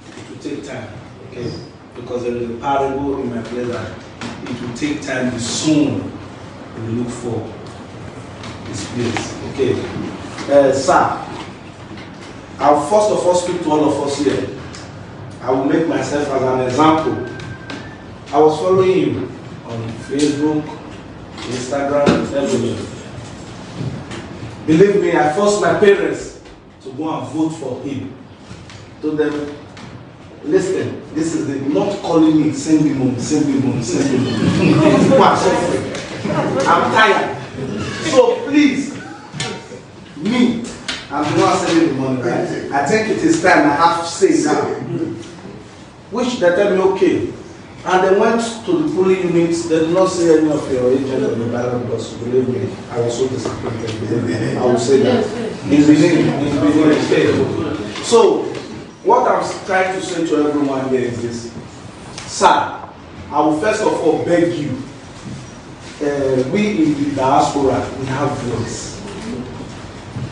It will take time, okay? Because there is a parable in my place that it will take time. The soon we look for this place, okay? Sir, I'll first of all speak to all of us here. I will make myself as an example. I was following you on Facebook, Instagram, everywhere. Believe me, I forced my parents to go and vote for him. Told them, listen, this is the not calling me People are suffering. I'm tired. So please, me, I'm the one sending the money, right? I think it is time I have to say now. Which they tell me okay. And they went to the polling units. They did not say any of your agents on the ballot box. Believe me, I was so disappointed. Believe me, I will say that. It's been So, what I'm trying to say to everyone here is this. Sir, I will first of all beg you. We in the diaspora, we have voice.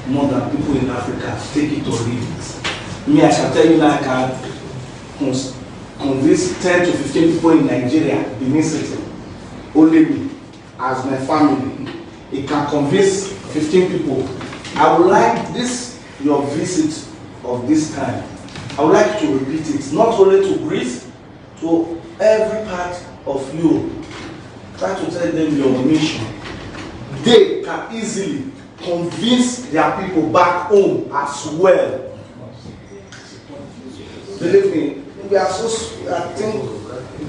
More than people in Africa. Take it or leave it. Me, I can tell you that I can convince 10 to 15 people in Nigeria, Benin City, only me, as my family, it can convince 15 people. I would like this, your visit of this time, I would like to repeat it, not only to Greece, to every part of Europe. Try to tell them your mission. They can easily convince their people back home as well. Believe me, we are so, I think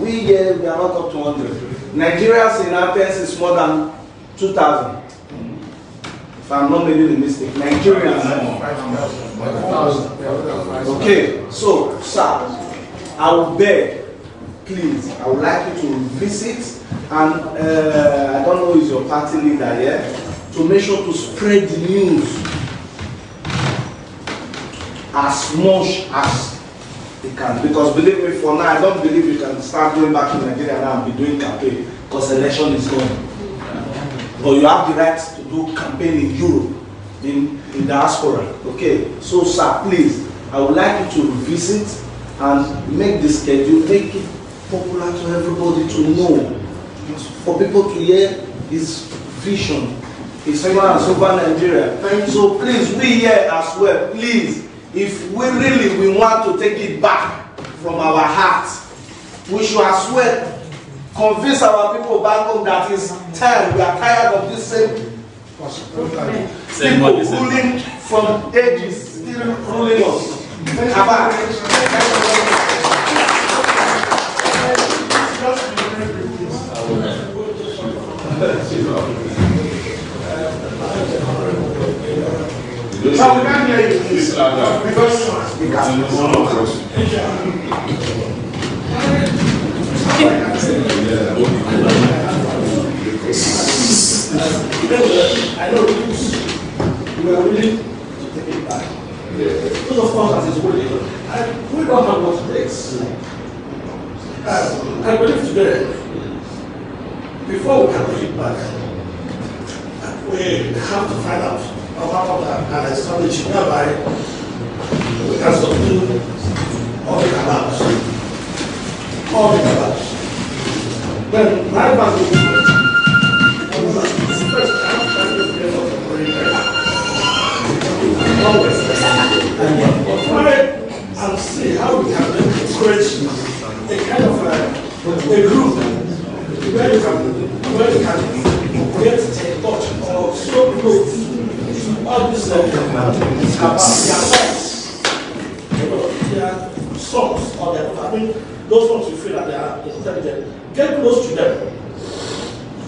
we here, we are not up to 100. Nigerians in Athens is more than 2,000. If I'm not making a mistake, Nigerians. Okay, so, sir, I will beg, please, I would like you to visit, and I don't know, is your party leader here, to make sure to spread the news as much as you can, because believe me, for now, I don't believe you can start going back to Nigeria now and be doing campaign, because election is gone. But you have the right to do campaign in Europe, in diaspora. Okay, so sir, please, I would like you to visit and make the schedule, make it popular to everybody to know, for people to hear his vision, his plans over Nigeria. So please, we here as well, please, if we really want to take it back from our hearts, we should as well convince our people back home that it's time. We are tired of this same people ruling from ages, still ruling us. So we can't hear you, please. Because we I know we are willing to take it back. Because of course, as it's willing, we don't have what it takes. I believe today, before we can take it back, we have to find out and establish whereby we can subdue all the canals. All the canals. Then my advice will be first, I have to find the place of the always. But try and see how we can encourage a kind of a group where you can all these their sons or their, I mean, those ones you feel that they are intelligent, get close to them.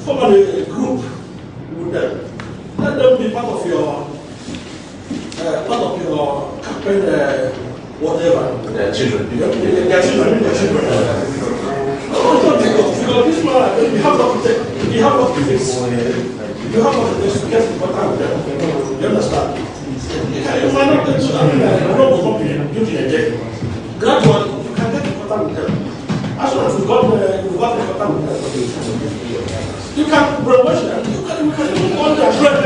Form a group with them. Let them be part of your campaign, whatever. Their children. Their children. Because this man, you have what it takes. You have what it takes. You have what it takes to get in contact with them. You understand? You might not get to that. You don't go up here, you can eject. Gradually, you can get in contact with them. As soon as you've got in contact with them, you can brainwash them. You can even on their brain.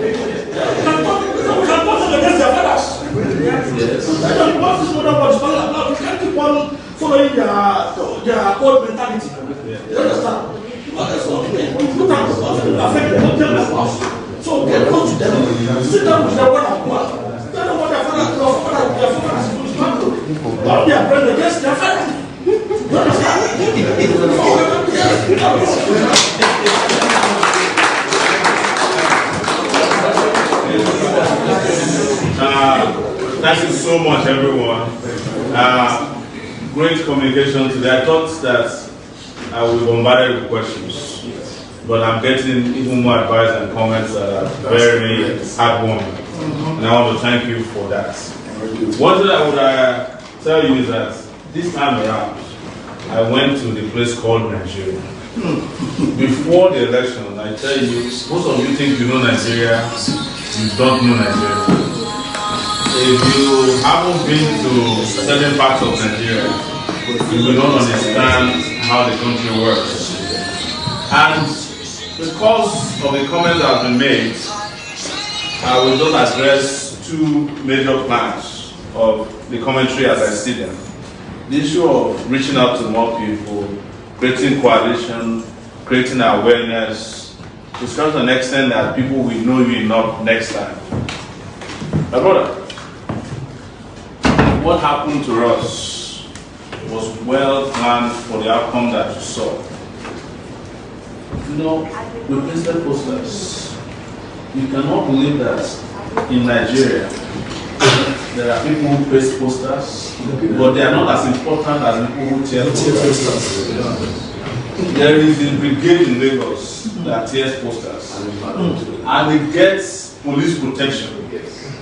You can talk them against their fathers. Yes. What this modern world is talking about, you can't keep on following their old mentality. You understand? That's not the way. You can't affect them. So get close to them. Sit down with them one on one. Tell them what their father is supposed to do. Not their friend against their father. You understand? Thank you so much, everyone. Great communication today. I thought that I would be bombarded with questions, but I'm getting even more advice and comments that are very heartwarming. And I want to thank you for that. One thing I would tell you is that this time around, I went to the place called Nigeria. Before the election, I tell you, most of you think you know Nigeria, you don't know Nigeria. If you haven't been to certain parts of Nigeria, you will not understand how the country works. And because of the comments that have been made, I will just address two major planks of the commentary as I see them. The issue of reaching out to more people, creating coalition, creating awareness, to such an extent that people will know you enough next time. My brother, what happened to us was well planned for the outcome that you saw. You know, we pasted posters. You cannot believe that in Nigeria there are people who paste posters, but they are not as important as people who tear posters. There is a brigade in Lagos that tears posters, and it gets police protection.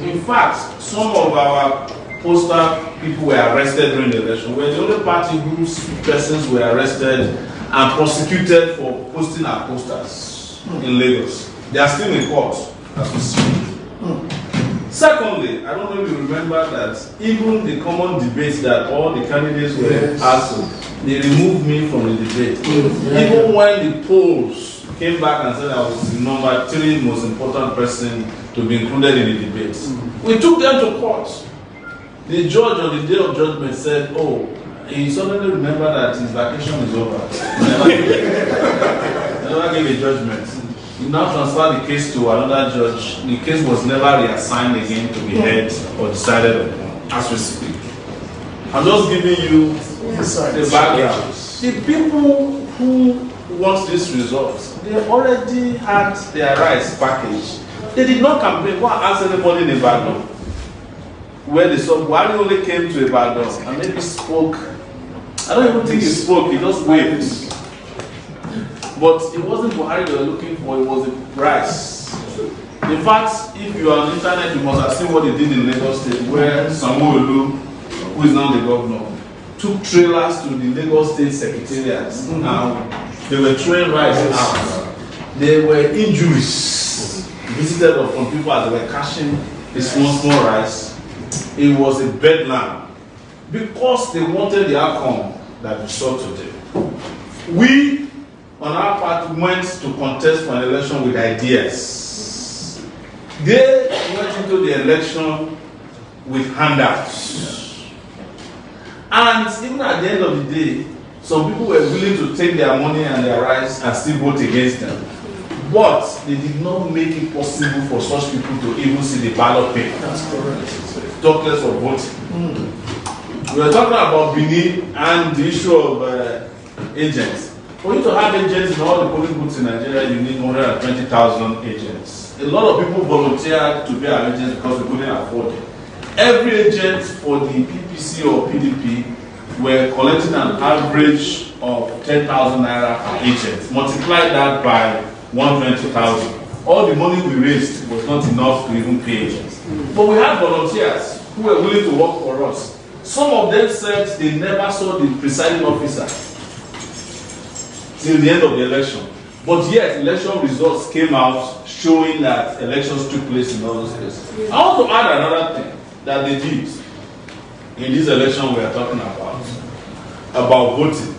In fact, some of our poster people were arrested during the election. We're the only party whose persons were arrested and prosecuted for posting our posters in Lagos. They are still in court as we speak. Secondly, I don't know if you remember that even the common debates that all the candidates were asking, they removed me from the debate. Even when the polls came back and said I was the number 3 most important person to be included in the debate, we took them to court. The judge on the day of judgment said, oh, he suddenly remembered that his vacation is over. Never gave a judgment. He now transferred the case to another judge. The case was never reassigned again to be heard or decided upon as we speak. I'm just giving you the background. The people who want this result, they already had their rights packaged. They did not campaign. Go and ask anybody in Ibadan where the Buhari only came to Ibadan and maybe spoke. I don't even think he spoke, he just waved. But it wasn't Buhari they were looking for, it was the price. In fact, if you are on the internet, you must have seen what they did in Lagos State, where Samuelu, who is now the governor, took trailers to the Lagos State Secretariat. They were throwing rice out. There were injuries visited from people as they were cashing a small rice. It was a bedlam because they wanted the outcome that we saw today. We, on our part, went to contest for an election with ideas. They went into the election with handouts. And even at the end of the day, some people were willing to take their money and their rights and still vote against them. But they did not make it possible for such people to even see the ballot paper. That's correct. Talk less of voting. We are talking about Benin and the issue of agents. For you to have agents in all the polling booths in Nigeria, you need 120,000 agents. a lot of people volunteered to be our agents because we couldn't afford it. Every agent for the PPC or PDP were collecting an average of 10,000 naira per agent. Multiply that by 120,000. All the money we raised was not enough to even pay agents. But we had volunteers who were willing to work for us. Some of them said they never saw the presiding officer till the end of the election. But yet, election results came out showing that elections took place in all those places. I want to add another thing that they did in this election we are talking about voting,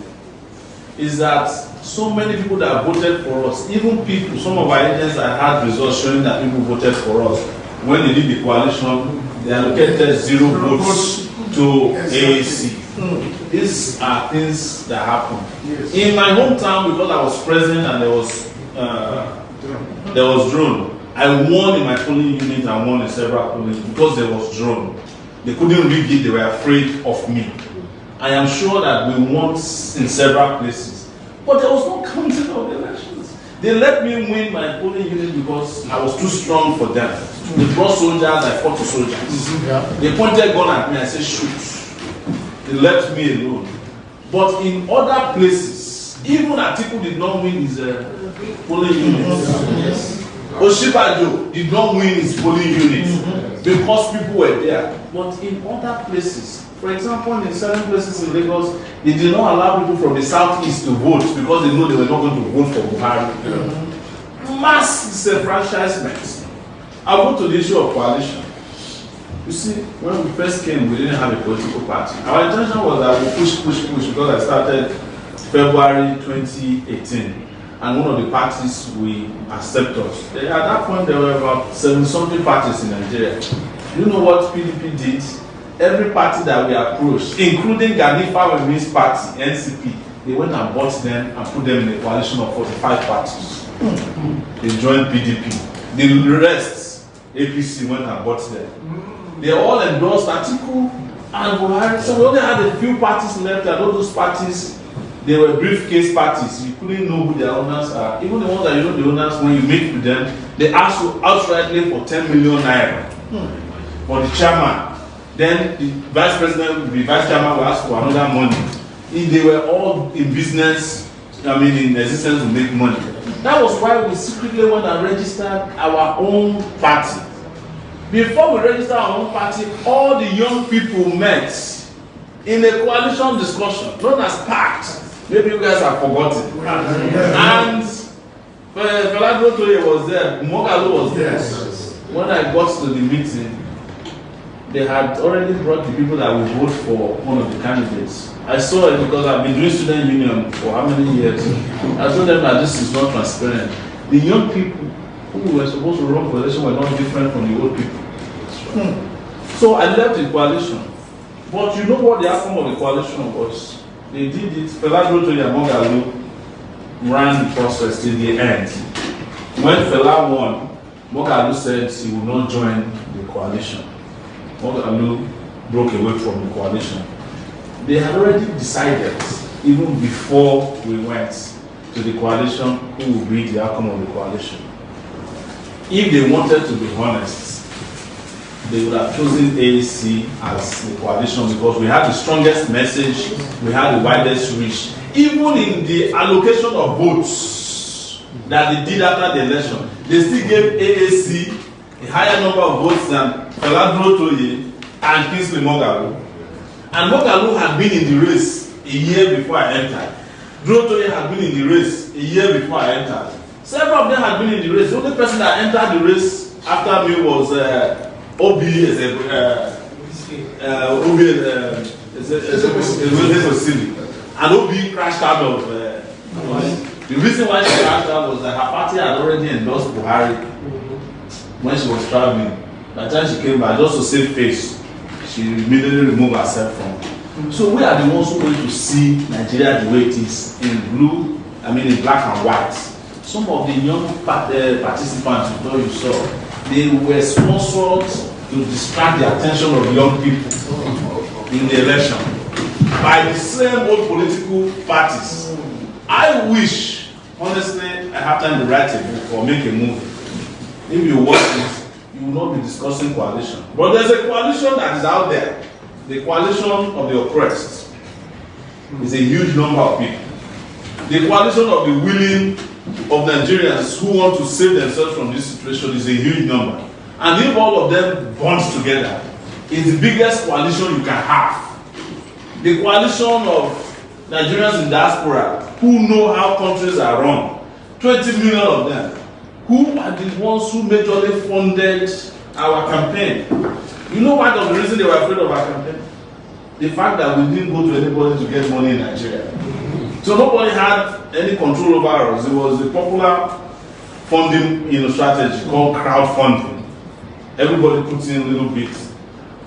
is that so many people that voted for us, even people, some of our agents that had results showing that people voted for us, when they did the coalition, they allocated 0 votes to AAC. These are things that happen. In my hometown, because I was present and there was drone, I won in my polling unit and won in several polling because there was drone. They couldn't rig it, they were afraid of me. I am sure that we won in several places. But there was no counting of the elections. They let me win my polling unit because I was too strong for them. They brought soldiers, I fought the soldiers. They pointed a gun at me, I said shoot. They left me alone. But in other places, even Atiku did not win his polling unit. Oshibajo did not win his polling unit because people were there. But in other places, for example, in certain places in Lagos, they did not allow people from the southeast to vote because they know they were not going to vote for Buhari. Mass disenfranchisement. I'll go to the issue of coalition. You see, when we first came, we didn't have a political party. Our intention was that we push because I started February 2018. And one of the parties we accept us. At that point, there were about 70-something parties in Nigeria. You know what PDP did? Every party that we approached, including Ganifa Women's Party, NCP, they went and bought them and put them in a coalition of 45 parties. They joined PDP. The rest, APC went and bought them. They all endorsed Atiku and Buhari. So we only had a few parties left, and all those parties, they were briefcase parties. You couldn't know who their owners are. Even the ones that you know the owners, when you meet with them, they ask you outrightly for 10 million naira for the chairman. Then the vice president, the vice chairman will ask for another money. If they were all in business, in existence to make money. That was why we secretly went and registered our own party. Before we registered our own party, all the young people met in a coalition discussion, known as PACT. Maybe you guys have forgotten. And Feladro Toye was there, Mogalo was there. When I got to the meeting, they had already brought the people that would vote for one of the candidates. I saw it because I've been doing student union for how many years. I told them that this is not transparent. The young people who were supposed to run for election were not different from the old people. So I left the coalition. But you know what the outcome of the coalition was? They did it. Fela Grotoye and Mogalo ran the process till the end. When Fela won, Mogalo said he would not join the coalition. Mogalo broke away from the coalition. They had already decided, even before we went to the coalition, who would be the outcome of the coalition. If they wanted to be honest, they would have chosen AAC as the coalition because we had the strongest message, we had the widest reach. Even in the allocation of votes that they did after the election, they still gave AAC a higher number of votes than Fela Grotoye and Kingsley Mogalo. And Mogalo had been in the race a year before I entered. Grotoye had been in the race a year before I entered. Several of them had been in the race. The only person that entered the race after me was Obi and Obi crashed out of the reason why she crashed out was that her party had already endorsed Buhari when she was traveling. By the time she came back, just to save face, she immediately removed herself from it. So we are the ones who want to see Nigeria the way it is in blue, in black and white. Some of the young participants you saw, they were sponsored to distract the attention of young people in the election by the same old political parties. I wish, honestly, I have time to write a book or make a movie. if you watch it, you will not be discussing coalition. But there's a coalition that is out there. The coalition of the oppressed is a huge number of people. The coalition of the willing of Nigerians who want to save themselves from this situation is a huge number. And if all of them bond together, it's the biggest coalition you can have. The coalition of Nigerians in diaspora who know how countries are run, 20 million of them, who are the ones who majorly funded our campaign. You know what was the reason they were afraid of our campaign? The fact that we didn't go to anybody to get money in Nigeria. So nobody had any control over us. It was a popular funding strategy called crowdfunding. Everybody puts in a little bit.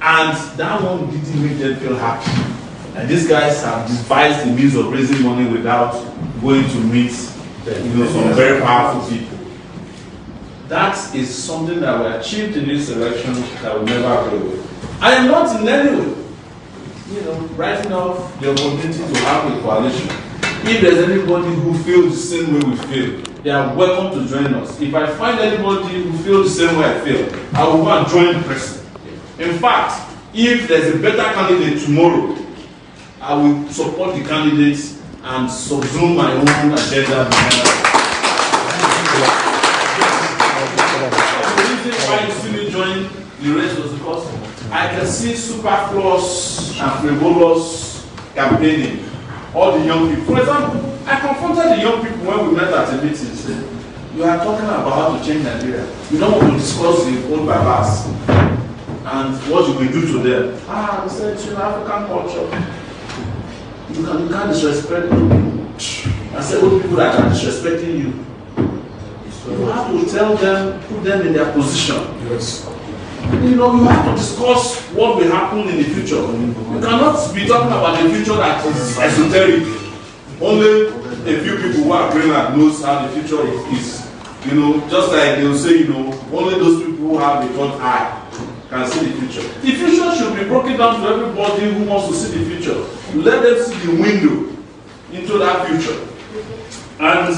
And that one didn't make them feel happy. And these guys have devised the means of raising money without going to meet some very powerful people. That is something that we achieved in this election that we never go with. I am not in any way, writing off the opportunity to have a coalition. If there's anybody who feels the same way we feel, they are welcome to join us. If I find anybody who feels the same way I feel, I will go and join the person. In fact, if there's a better candidate tomorrow, I will support the candidates and subsume my own agenda behind it. The reason why you see me join the race was because I can see superfluous and frivolous campaigning. All the young people. For example, I confronted the young people when we met at a meeting. Said, you are talking about how to change Nigeria. You don't want to discuss the old bypass and what you will do to them. They said, African culture. You can't disrespect them. I said, old people that are disrespecting you. You have to tell them, put them in their position. Yes. You have to discuss what will happen in the future. You cannot be talking about the future that is esoteric. Only a few people who are brilliant knows how the future is. Just like they will say, only those people who have the third eye can see the future. The future should be broken down to everybody who wants to see the future. Let them see the window into that future. And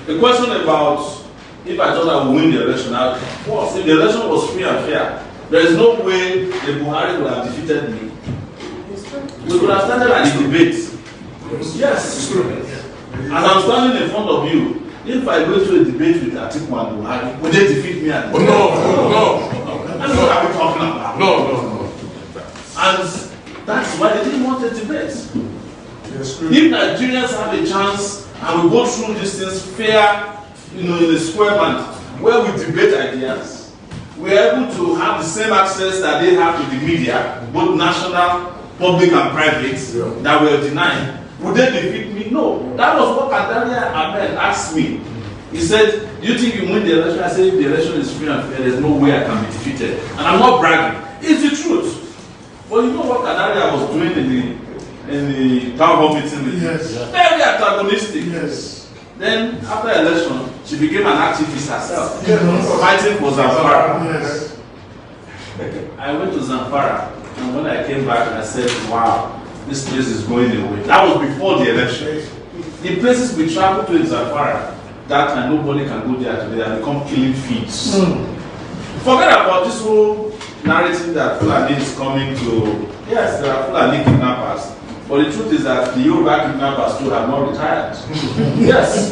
the question about if I thought I would win the election, of course, if the election was free and fair, there is no way the Buhari would have defeated me. We could have started at the debate. Yes. And I'm standing in front of you. If I go to a debate with Atiku and Buhari, would they defeat me at the debate? No. That's what I'm talking about. No. And that's why they didn't want a debate. Yes, if Nigerians have a chance and we go through these things fair, in a square band, where we debate ideas, we are able to have the same access that they have to the media, both national, public and private, that we are denying. Would they defeat me? No. That was what Kadaria Ahmed asked me. He said, do you think you win the election? I said, if the election is free and fair, there's no way I can be defeated. And I'm not bragging. It's the truth. But you know what Kadaria was doing in the town hall meeting? Yes. Very antagonistic. Yes. Then, after election, she became an activist herself, Yes. fighting for Zamfara. Yes. I went to Zamfara, and when I came back, I said, wow, this place is going away. That was before the election. The places we traveled to in Zamfara, that time nobody can go there today, they have become killing fields. Forget about this whole narrative that Fulani is coming to. Yes, there are Fulani kidnappers. But the truth is that the Yoruba kidnappers too have not retired. Yes,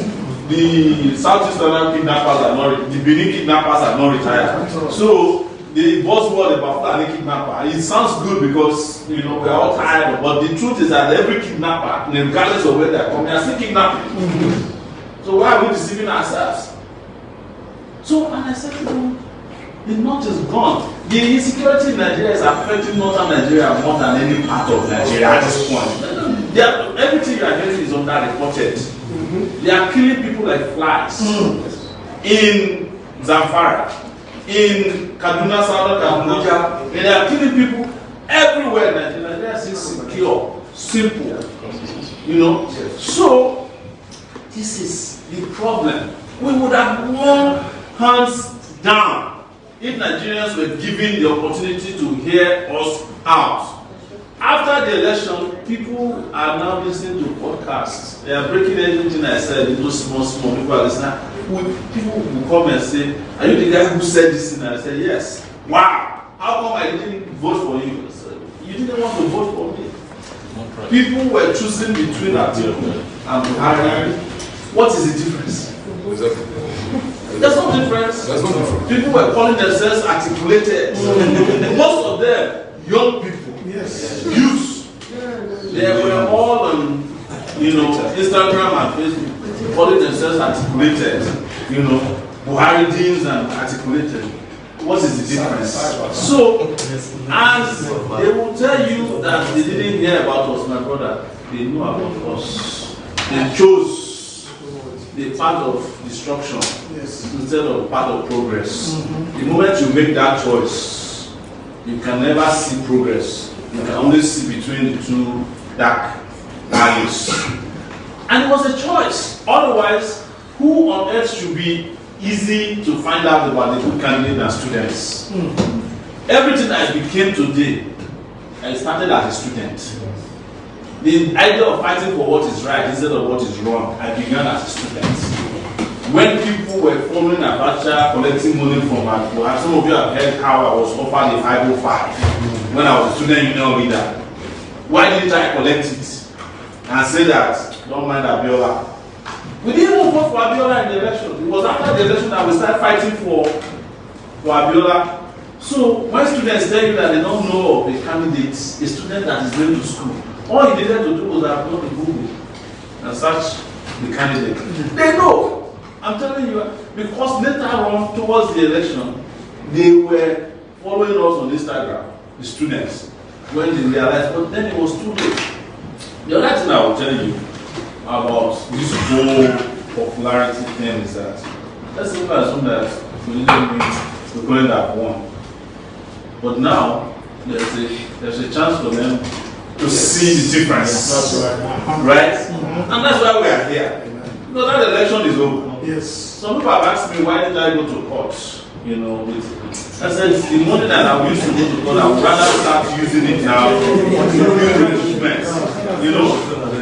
the Southeastern kidnappers are not, the Benin kidnappers are not retired. So the buzzword about Fulani kidnapper, it sounds good because we're all tired. But the truth is that every kidnapper, regardless of where they are coming, they are still kidnapping. So why are we deceiving ourselves? So, and I said, the north is gone. The insecurity in Nigeria is affecting northern Nigeria more than any part of Nigeria at this point. Everything you are getting is underreported. They are killing people like flies. In Zamfara, in Kaduna, Southern Kaduna, they are killing people everywhere. Nigeria is secure, simple. So this is the problem. We would have won hands down if Nigerians were given the opportunity to hear us out. After the election, people are now listening to podcasts. They are breaking everything I said into small people are listening. people will come and say, are you the guy who said this thing? And I said, yes. Wow, how come I didn't vote for you? I said, you didn't want to vote for me. People were choosing between Atiku and Buhari. What is the difference? There's no difference. People were calling themselves articulated. Most of them, young people, youths, they were all on, Instagram and Facebook, calling themselves articulated. Buharidins and articulated. What is the difference? So, as they will tell you that they didn't hear about us, my brother, they know about us. They chose the path of destruction instead of path of progress. The moment you make that choice, you can never see progress. You can only see between the two dark alleys. And it was a choice. Otherwise, who on earth should be easy to find out about the good candidate and students? Everything I became today, I started as a student. The idea of fighting for what is right instead of what is wrong, I began as a student. When people were forming Abacha, collecting money from Akua, some of you have heard how I was offered a 505 when I was a student union leader. Why didn't I collect it and say that, don't mind Abiola? We didn't even vote for Abiola in the election. It was after the election that we started fighting for Abiola. So when students tell you that they don't know of a candidate, a student that is going to school, all he needed to do was have gone to Google and search the candidate. They know. I'm telling you, because later on, towards the election, they were following us on Instagram, the students, when they realized, but then it was too late. The other thing I will tell you about this whole popularity thing is that let's even assume that we didn't meet, we couldn't have won. But now there's a chance for them to see the difference. Right? And that's why we are here. Because that election is over. Yes. Some people have asked me, why did I go to court? I said, the money that I used to go to court, I would rather start using it now to build the movement.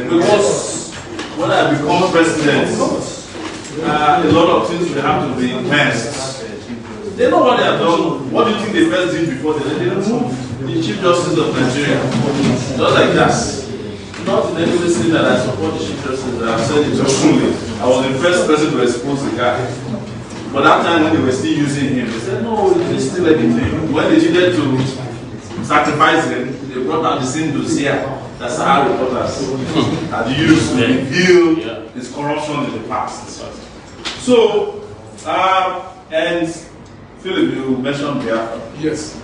Because when I become president, a lot of things will have to be immersed. They know what they have done. What do you think they first did before they removed the Chief Justice of Nigeria? Just like that. Not in any way saying that I support the Chief Justice, I've said it openly. I was the first person to expose the guy. But that time when they were still using him, they said, no, he's still anything. When they needed to sacrifice him, they brought out the same dossier. That's how reporters had used to reveal his corruption in the past. So, and Philip, you mentioned Biafra. Yes.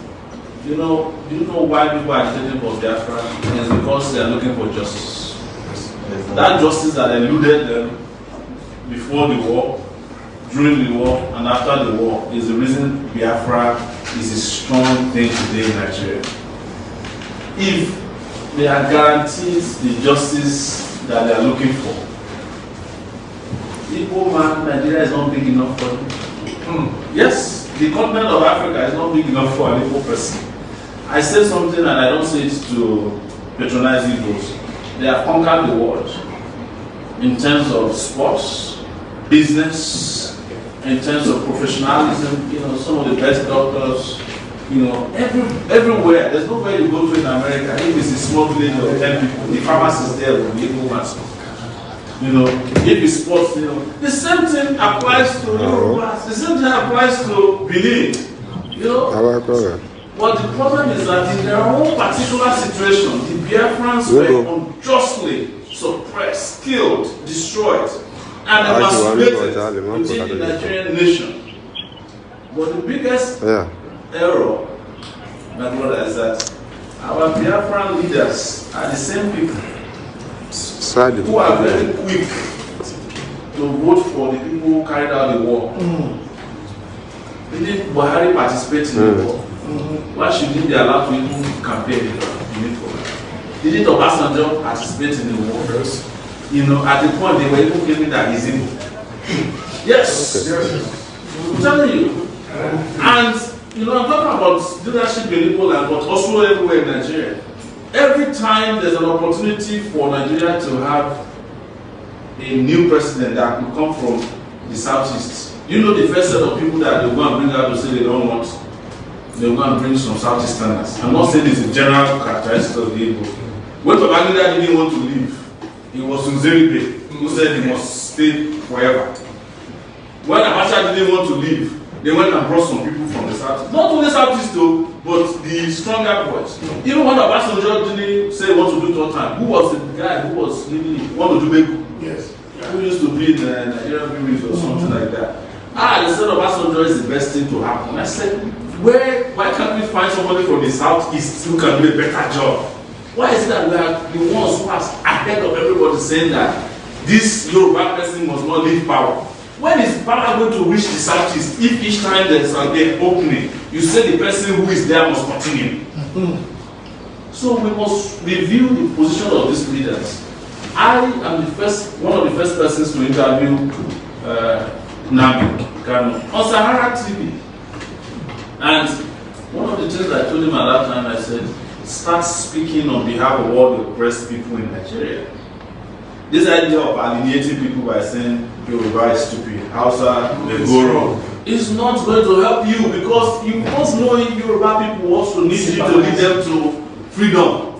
Do you know why people are agitating for Biafra? It's because they are looking for justice. That justice that eluded them before the war, during the war, and after the war is the reason Biafra is a strong thing today in Nigeria. If they are guaranteed the justice that they are looking for, Igbo man, Nigeria is not big enough for them. Yes, the continent of Africa is not big enough for an Igbo person. I say something and I don't say it to patronize Igbos. They have conquered the world in terms of sports, business, in terms of professionalism. Some of the best doctors, everywhere. There's nowhere you go to in America. If it's a small village of 10 people, the pharmacist there will be able to. If it's sports, the same thing applies to Yoruba. The same thing applies to Benin. But the problem is that in their own particular situation, the Biafrans were unjustly suppressed, killed, destroyed, and emasculated within the Nigerian nation. But the biggest error, my brother, is that our Biafran leaders are the same people who are very quick to vote for the people who carried out the war. Didn't Buhari participate in the war? Why should he be allowed to even campaign for that? Didn't Obasanjo participate in the war? At the point they were even claiming that he's evil. Yes. I'm telling you. And I'm talking about leadership in Igbo land, but also everywhere in Nigeria. Every time there's an opportunity for Nigeria to have a new president that could come from the Southeast. You know the first set of people that they go and bring out to say they don't want, they go and bring some Southeasterners. I'm not saying it's a general characteristic of the Igbo. When Babangida didn't want to leave, it was Nzeribe who said he must stay forever. When Abacha didn't want to leave, they went and brought some people from the South. Not only Southeast though, but the stronger boys. Even when Obasanjo didn't say what to do third time, who was the guy who was leading what to do? Yes. Who used to be in the Nigerian movies or something like that. They said Obasanjo is the best thing to happen. I said, why can't we find somebody from the Southeast who can do a better job? Why is it that we are the ones who are ahead of everybody saying that this Yoruba person must not leave power? When is power going to reach the Southeast if each time there's an opening, you say the person who is there must continue? So we must review the position of these leaders. I am one of the first persons to interview Nnamdi Kanu on Sahara TV. And one of the things I told him at that time, I said, start speaking on behalf of all the oppressed people in Nigeria. This idea of alienating people by saying Yoruba is stupid, Hausa, Negoro, is not going to help you, because you must know Yoruba people also need you to lead them to freedom.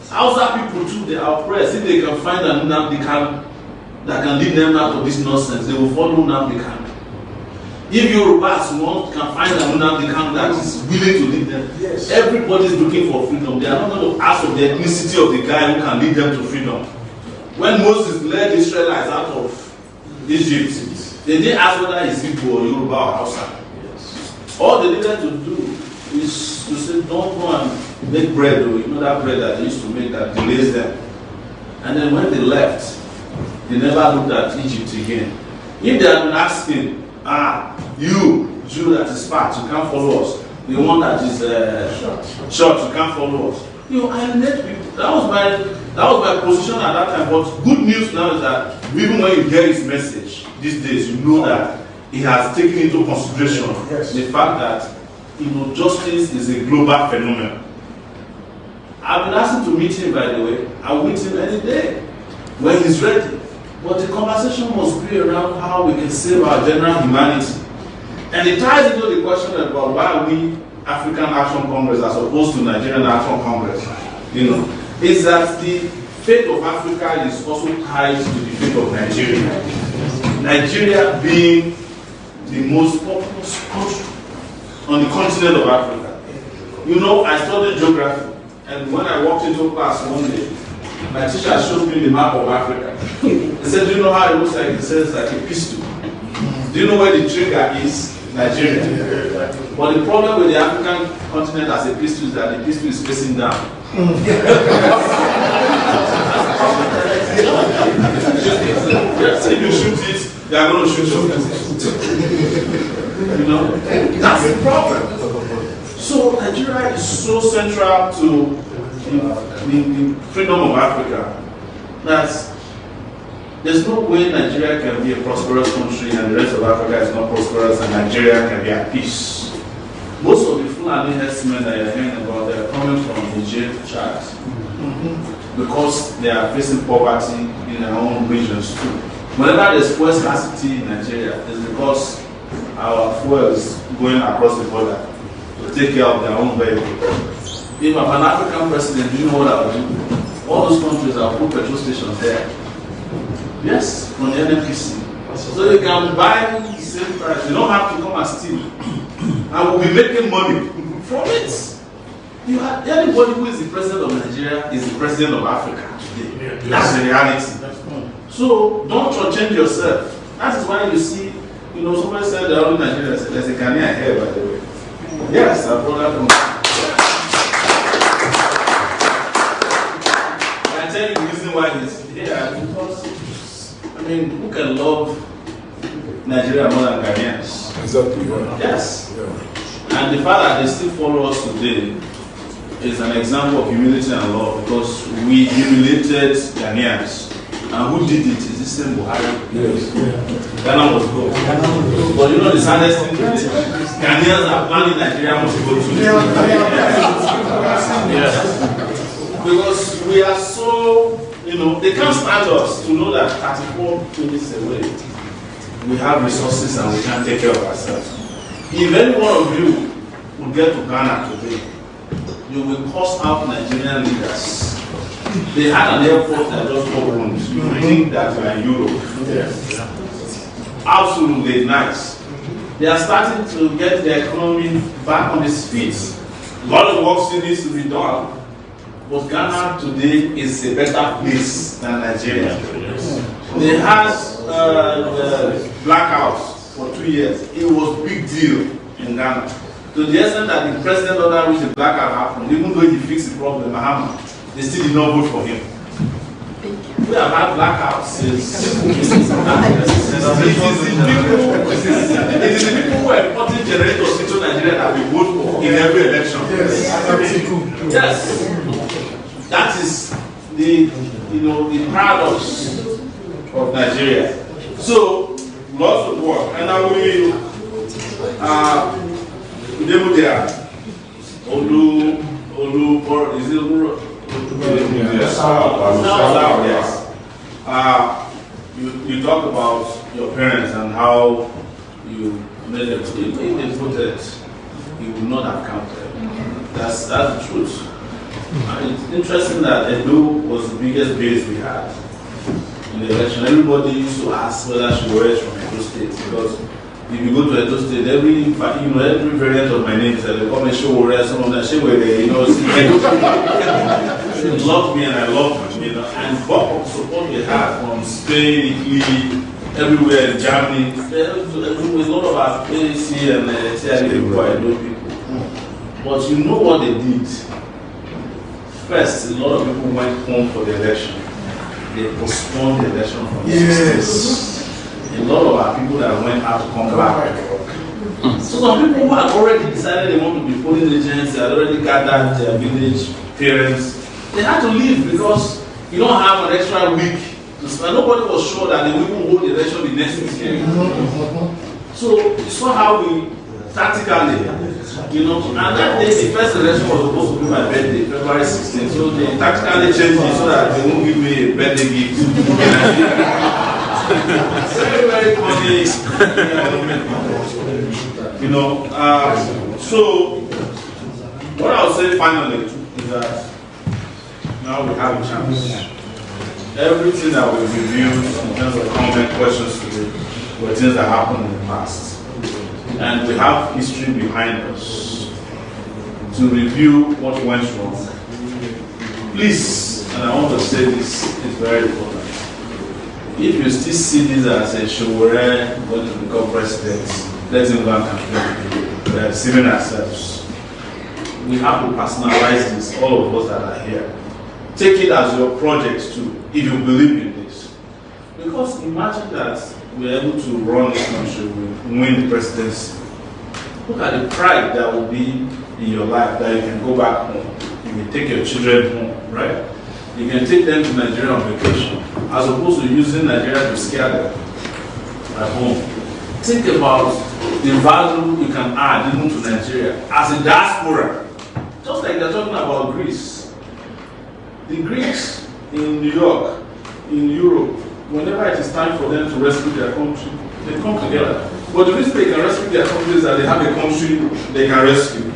Hausa people too, they are oppressed. If they can find an Nnamdi Kanu that can lead them out of this nonsense, they will follow Nnamdi Kanu. If Yorubas can find an Nnamdi Kanu that is willing to lead them, yes. Everybody is looking for freedom. They are not going to ask of the ethnicity of the guy who can lead them to freedom. When Moses led the Israelites out of Egypt, they didn't ask whether it's Igbo or Yoruba or Hausa. Yes. All they needed to do is to say, don't go and make bread, or you know that bread that they used to make that delays them. And then when they left, they never looked at Egypt again. If they had been asking, you, Jew that is fat, you can't follow us. The one that is short, you can't follow us. You alienate people. That was my position at that time. But good news now is that even when you hear his message these days, you know that he has taken into consideration the fact that justice is a global phenomenon. I've been asked to meet him, by the way. I'll meet him any day when he's ready. But the conversation must be around how we can save our general humanity. And it ties into the question about why we African Action Congress as opposed to Nigerian Action Congress. Is that the fate of Africa is also tied to the fate of Nigeria. Nigeria being the most populous country on the continent of Africa. I studied geography, and when I walked into class one day, my teacher showed me the map of Africa. He said, do you know how it looks like? It says like a pistol. Do you know where the trigger is? Nigeria. But the problem with the African continent as a pistol is that the pistol is facing down. If you shoot it, they are going to shoot you. That's the problem. So Nigeria is so central to the freedom of Africa that there's no way Nigeria can be a prosperous country and the rest of Africa is not prosperous and Nigeria can be at peace. Most of the Fulani herdsmen that you're hearing about, they are coming from Niger, Chad, because they are facing poverty in their own regions too. Whenever there's fuel scarcity in Nigeria, it's because our fuel is going across the border to take care of their own vehicles. If I'm an African president, do you know what I would do? All those countries, I'll put petrol stations there. Yes, from the NNPC. So they can buy the same price. They don't have to come and steal. And we'll be making money from it. Anybody who is the president of Nigeria is the president of Africa today. That's the reality. So don't change yourself. That is why you see, somebody said they're all in Nigeria. There's a Ghanaian here, by the way. Yes, I brought that from. I tell you the reason why he's here, because who can love Nigeria more than Ghanaians? Exactly. Yeah. Yes. Yeah. And the fact that they still follow us today is an example of humility and love, because we humiliated Ghanaians. And who did it? Is the same Buhari? Yes. Yeah. Ghana was good. But the saddest thing is Ghanaians are planning Nigeria must go to. Yes. Because we are so, they can't stand us to know that 34 minutes away, we have resources and we can take care of ourselves. If any one of you would get to Ghana today, you will curse out Nigerian leaders. They had an airport that just opened. You think that we are in Europe. Absolutely nice. They are starting to get their economy back on its feet. A lot of work still needs to be done. But Ghana today is a better place than Nigeria. They had blackouts for 2 years. It was a big deal in Ghana. To the extent that the president ordered which the blackout happened, even though he fixed the problem, Mahama, they still did not vote for him. We have had blackouts since. It is the people who are importing generators into Nigeria that we vote for in every election. Yes. That is the paradox of Nigeria. So lots of work, and I will yes. You talk about your parents and how you made them. If they voted, you would not have counted. That's the truth. It's interesting that Edo was the biggest base we had in the election. Everybody used to ask whether Sowore is from Edo State, because if you go to Edo State, every variant of my name is they call me Sowore, some of them Sowore, They loved me and I loved them, and what support we had from Spain, Italy, everywhere in Germany. There was a lot of our PAC and TIA people. But you know what they did? First, a lot of people went home for the election. They postponed the election from the 16th. A lot of our people that went out to come back. So some people who had already decided they want to be polling agents, they had already gathered their village parents. They had to leave because you don't have an extra week to spend. Nobody was sure that they would even hold the election the next weekend. So you saw how we tactically, and that day the first election was supposed to be my birthday, February 16th. So they tactically changed it so that they won't give me a birthday gift. Very, very funny. So what I'll say finally is that now we have a chance. Everything that we reviewed in terms of comment questions today were things that happened in the past. And we have history behind us to review what went wrong. Please, and I want to say this is very important. If you still see this as a Sowore going to become president, let him go and campaign. We are deceiving ourselves. We have to personalize this, all of us that are here. Take it as your project too, if you believe in this. Because imagine that we're able to run this country, we win the presidency. Look at the pride that will be in your life, that you can go back home. You can take your children home, right? You can take them to Nigeria on vacation, as opposed to using Nigeria to scare them at home. Think about the value you can add even to Nigeria as a diaspora. Just like they're talking about Greece. The Greeks in New York, in Europe, whenever it is time for them to rescue their country, they come together. But the reason they can rescue their country is that they have a country they can rescue.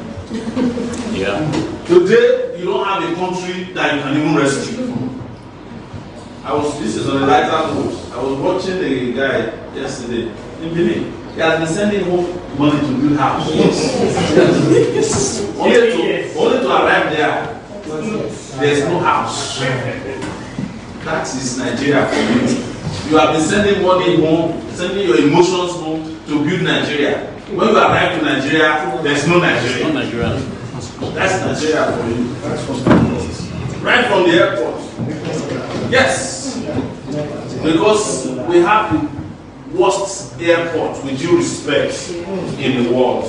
Today, you don't have a country that you can even rescue. This is on a lighter note. I was watching a guy yesterday in Benin. He has been sending home money to build house. Only to arrive there, there's no house. That is Nigeria for you. You have been sending money home, sending your emotions home to build Nigeria. When you arrive to Nigeria, there's no Nigeria. That's Nigeria for you. Right from the airport. Yes. Because we have the worst airport, with due respect, in the world.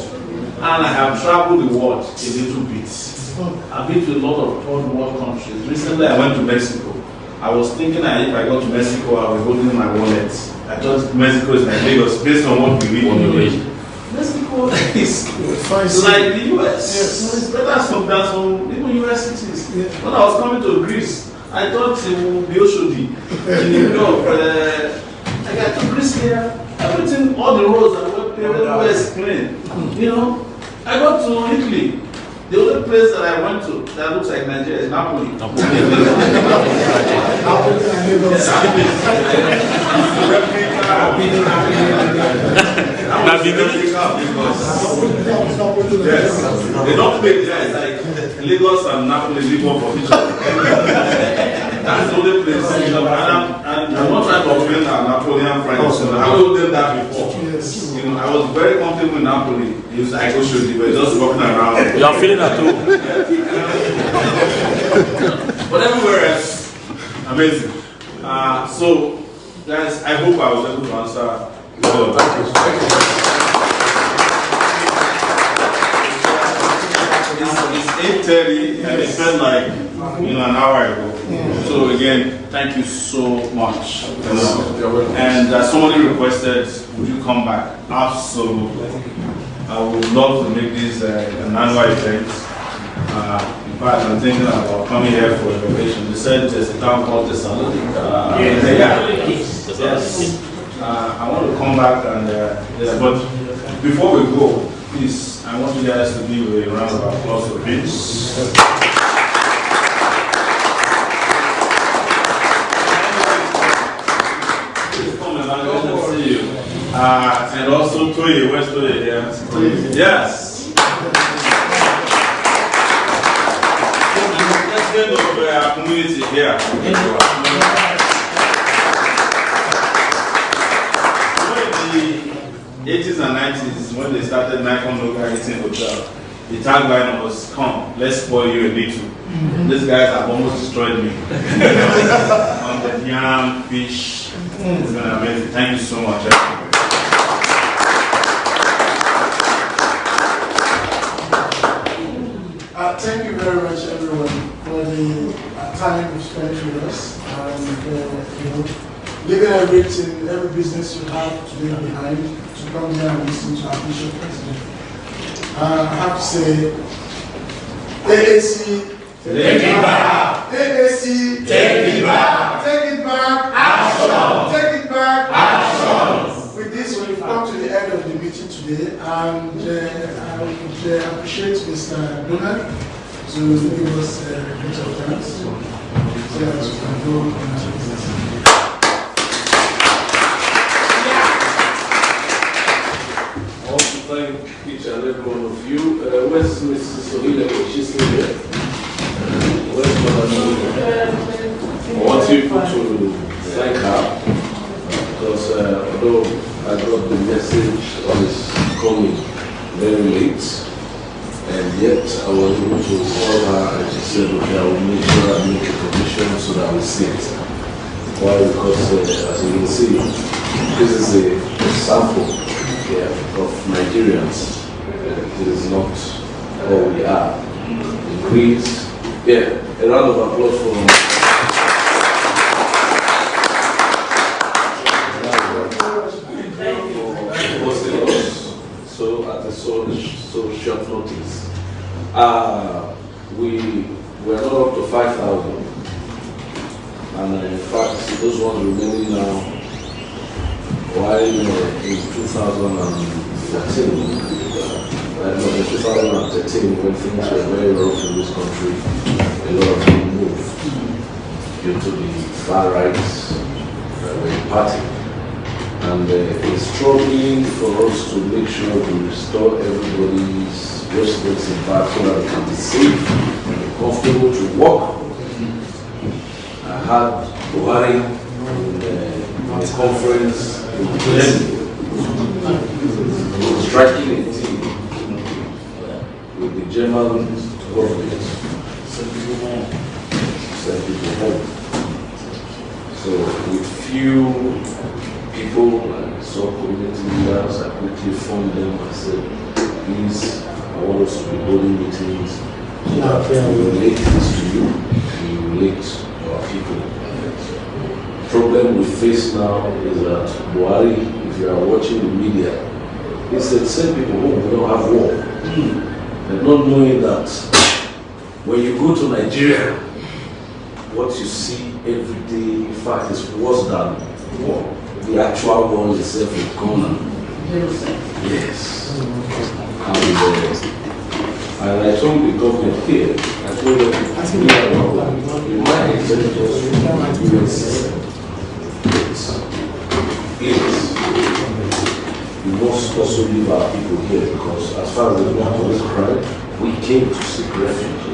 And I have traveled the world a little bit. I've been to a lot of third world countries. Recently I went to Mexico. I was thinking that if I go to Mexico, I'll be holding my wallet. I thought Mexico is like Lagos, based on what we read on the way. Mexico is like the US. Yes. So it's better than some even US cities. Yes. When I was coming to Greece, I thought it would be Oshodi. In New York, I got to Greece here. I everything, all the roads and everywhere is clean. You know, I got to Italy. The only place that I went to that looks like Nigeria is Napoli. Yes, they don't play there. It's like Lagos and Napoli live up for each other. That's the only place. And I'm not trying to offend our Napoleon friends. I told them that before. You know, I was very comfortable in Napoli. It was like we were just walking around. You are feeling at home. But everywhere else, amazing. So, guys, I hope I was able to answer. Thank you. It's 8:30 and it felt like an hour ago. So again, thank you so much. And somebody requested, would you come back? Absolutely. I would love to make this an annual event. In fact, I'm thinking about coming here for a revelation. They said there's a town called Thessaloniki. Yes. I want to come back and but before we go, please, I want you guys to give a round of applause for Vince. Please come and I'm going to see you. And also Toye, where's Toye here? Yes. Let's get over our community here. In the 80s and 90s, when they started Nikon Local Eating Hotel, the tagline was, "Come, let's spoil you a little." These guys have almost destroyed me. On the yam, fish, it's been amazing. Thank you so much. Thank you very much, everyone, for the time you spent with us. And, leaving every business you have to leave behind to come here and listen to our Bishop President. I have to say, AAC, take it back. AAC, Take it back. Take it back. Action. Take it back. Action. With this, we've come to the end of the meeting today, and I would appreciate Mr. Donald to give us a bit of thanks so that we can go on our business. I want to thank each and every one of you. Where's Mrs. Omoyele? She's still here. Where's Mother? I want you to thank her because although I got the message on his coming very late, and yet I was able to call her and she said, okay, I will make sure I make a commission so that I will see it. Why? Because as you can see, this is a sample of Nigerians. It is not all we are. Please, a round of applause for hosting us so at so short notice. We were not up to 5,000, and in fact, those ones remaining now. While in 2013, when things were very rough in this country, a lot of people moved due to the far right party. And it's struggling for us to make sure we restore everybody's residence in back so that they can be safe and comfortable to walk. I had Buhari in a conference striking a team with the German government, send people home. So with few people, I saw community leaders, I quickly phoned them and said, please, I want us to be holding meetings so that we relate this to you, we relate to our people. The problem we face now is that Buhari, if you are watching the media, he said, send people home, we don't have war. And not knowing that when you go to Nigeria, what you see every day, in fact, is worse than war. the actual one itself is gone. Yes. And I told the government here, I told them, in my experience, we must also leave our people here because as far as the police crime, we came to seek refuge.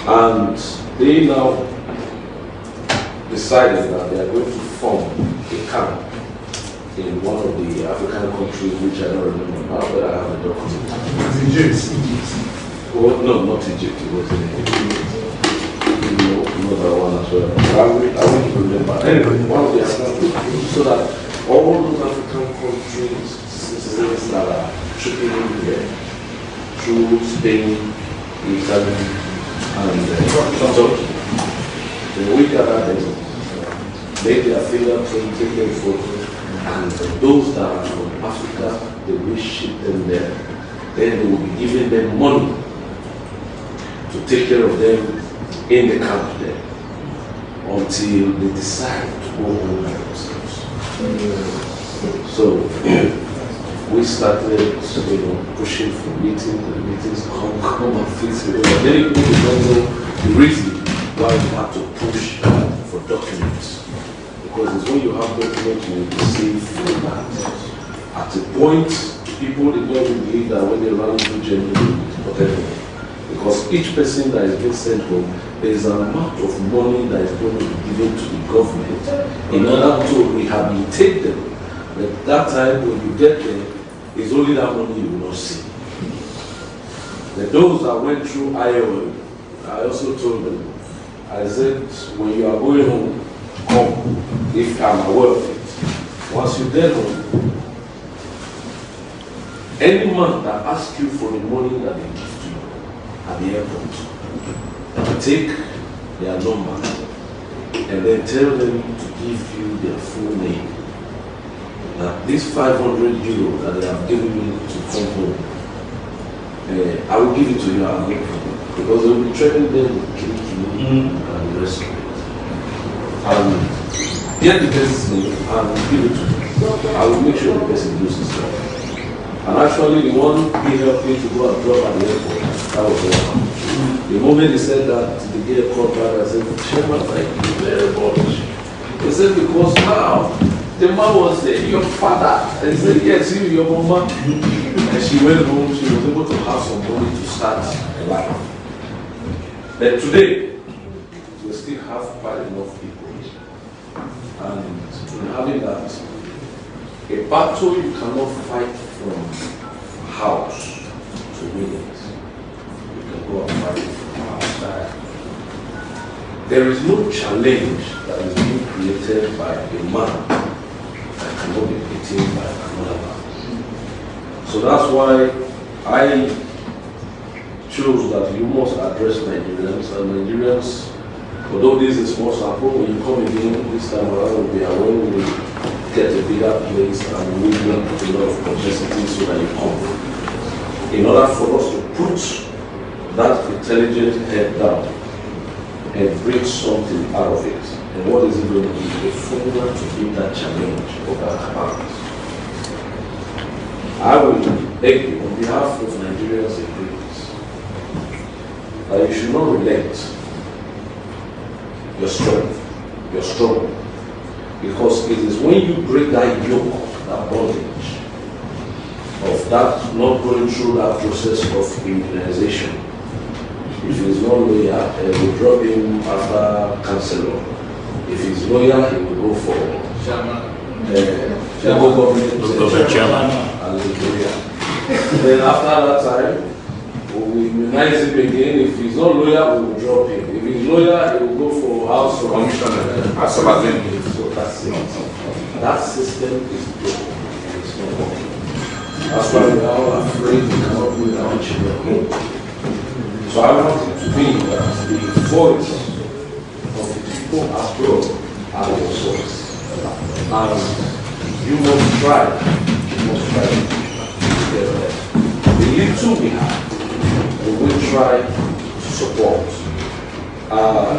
And they now decided that they are going to form a camp in one of the African countries, which I don't remember now, but I have a document. Egypt. Oh, no, not Egypt, it was in Egypt. No, another one as well. I will remember. Anyway, one of the African countries, so that all those African countries, citizens that are tripping in here, through Spain, Italy, and Turkey, then we gather them, make their fingerprint, take their photos, and those that are from Africa, they will ship them there. Then they will be giving them money to take care of them in the camp there until they decide to go home by themselves. So we started, pushing for meetings. The meetings come and fix it. Many people don't know the reason why we have to push for documents. Because it's when you have documents you will receive feedback. At a point, people they don't even believe that when they run into Germany, whatever. Because each person that is being sent home, there is an amount of money that is going to be given to the government in order to rehabilitate them. But that time when you get there, it's only that money you will not see. But those that went through IOM, I also told them, I said, when you are going home, come, if I'm aware of it. Once you get home, any man that asks you for the money that they give to you at the airport, take their number and then tell them to give you their full name. That this 500 euro that they have given me to come home, I will give it to you at no problem. Because they will be threatening them with killing you and the rest of it. And get the person's name and give it to them. I will make sure the person loses it. And actually the one he helped me to go and drop at the airport, that was the one. The moment he said that to the airport driver, I said, Chairman, thank you very much. He said, because now the man was there, your father. And he said, yes, you, your mama. And she went home, she was able to have some money to start a life. But today, we still have quite enough people. And in having that, a battle you cannot fight from house to win it. You can go and fight it from outside. There is no challenge that is being created by a man that cannot be beaten by another man. So that's why I chose that you must address Nigerians, and Nigerians, although this is small sample, when you come again this time around, will be when we get a bigger place and we will not put a lot of complexity so that you come. In order for us to put that intelligent head down and bring something out of it, and what is it going to be? A formula to meet that challenge of that capacity. I will beg you on behalf of Nigerians and Greeks that you should not relent your strength, your struggle. Because it is when you break that yoke, that bondage, of that not going through that process of immunization. If he is not loyal, he will drop him after councillor. If he is loyal, he will go for chairman. Government chairman. Then after that time, we will immunize him again. If he is not loyal, we will drop him. If he is loyal, he will go for house commissioner. So that's it. That system is broken. It's not working. That's why we are all afraid to come up with our children. So I want it to be that the voice of the people abroad are your source. And you must try to get there. The little we have, we will try to support.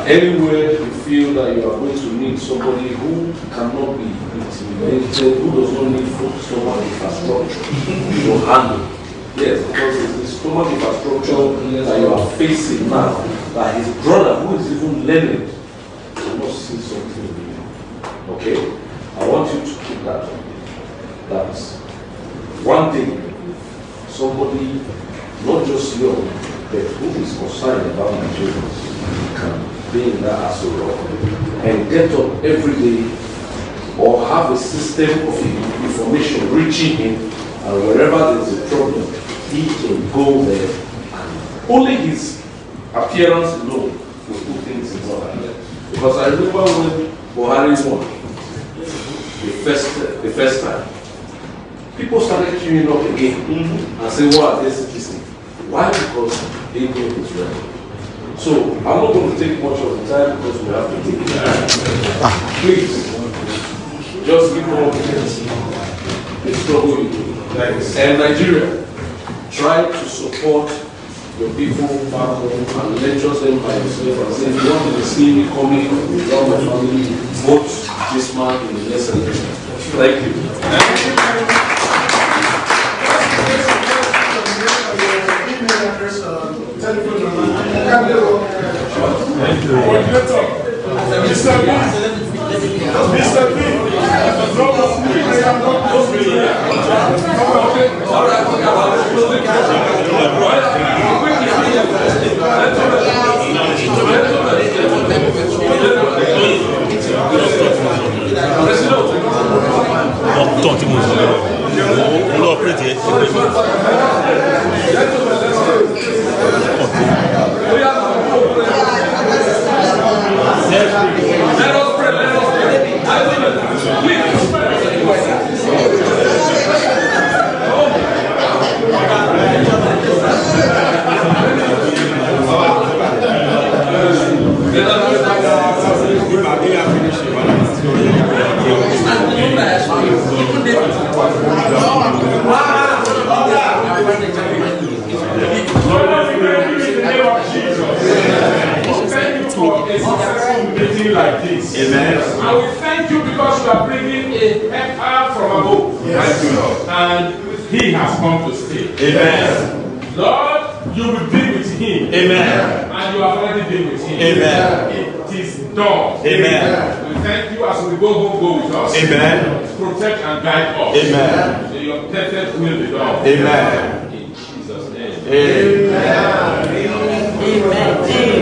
Anywhere you feel that you are going to meet somebody who cannot be beaten Who does not need stomach infrastructure to handle? Yes, because it's the stomach infrastructure that you are facing now, that his brother, who is even learning, will not see something in you. Okay? I want you to keep that on. That's one thing. Somebody, not just young, but who is concerned about Nigerians, can be in that asshole and get up every day or have a system of information reaching him, and wherever there's a problem, he can go there, and only his appearance alone will put things in order. Because I remember when Buhari won the first time, people started queuing up again and say, "What is this thing?" Why? Because they know it's ready. So I'm not going to take much of the time because we have to take it. Please, just give more attention. The struggle you do. And Nigeria, try to support your people back home and lecture them by yourself and say, if you want to see me coming without my family, vote this man in the next election. Thank you. Like this. Amen. And we thank you because you are bringing a helper from above. Yes. Thank you, Lord. And he has come to stay. Amen. Lord, you will be with him. Amen. And you have already been with him. Amen. It is done. Amen. We thank you as we go home, go with us. Amen. Protect and guide us. Amen. So your perfect will be done. Amen. In Jesus' name. Amen. Amen. Amen.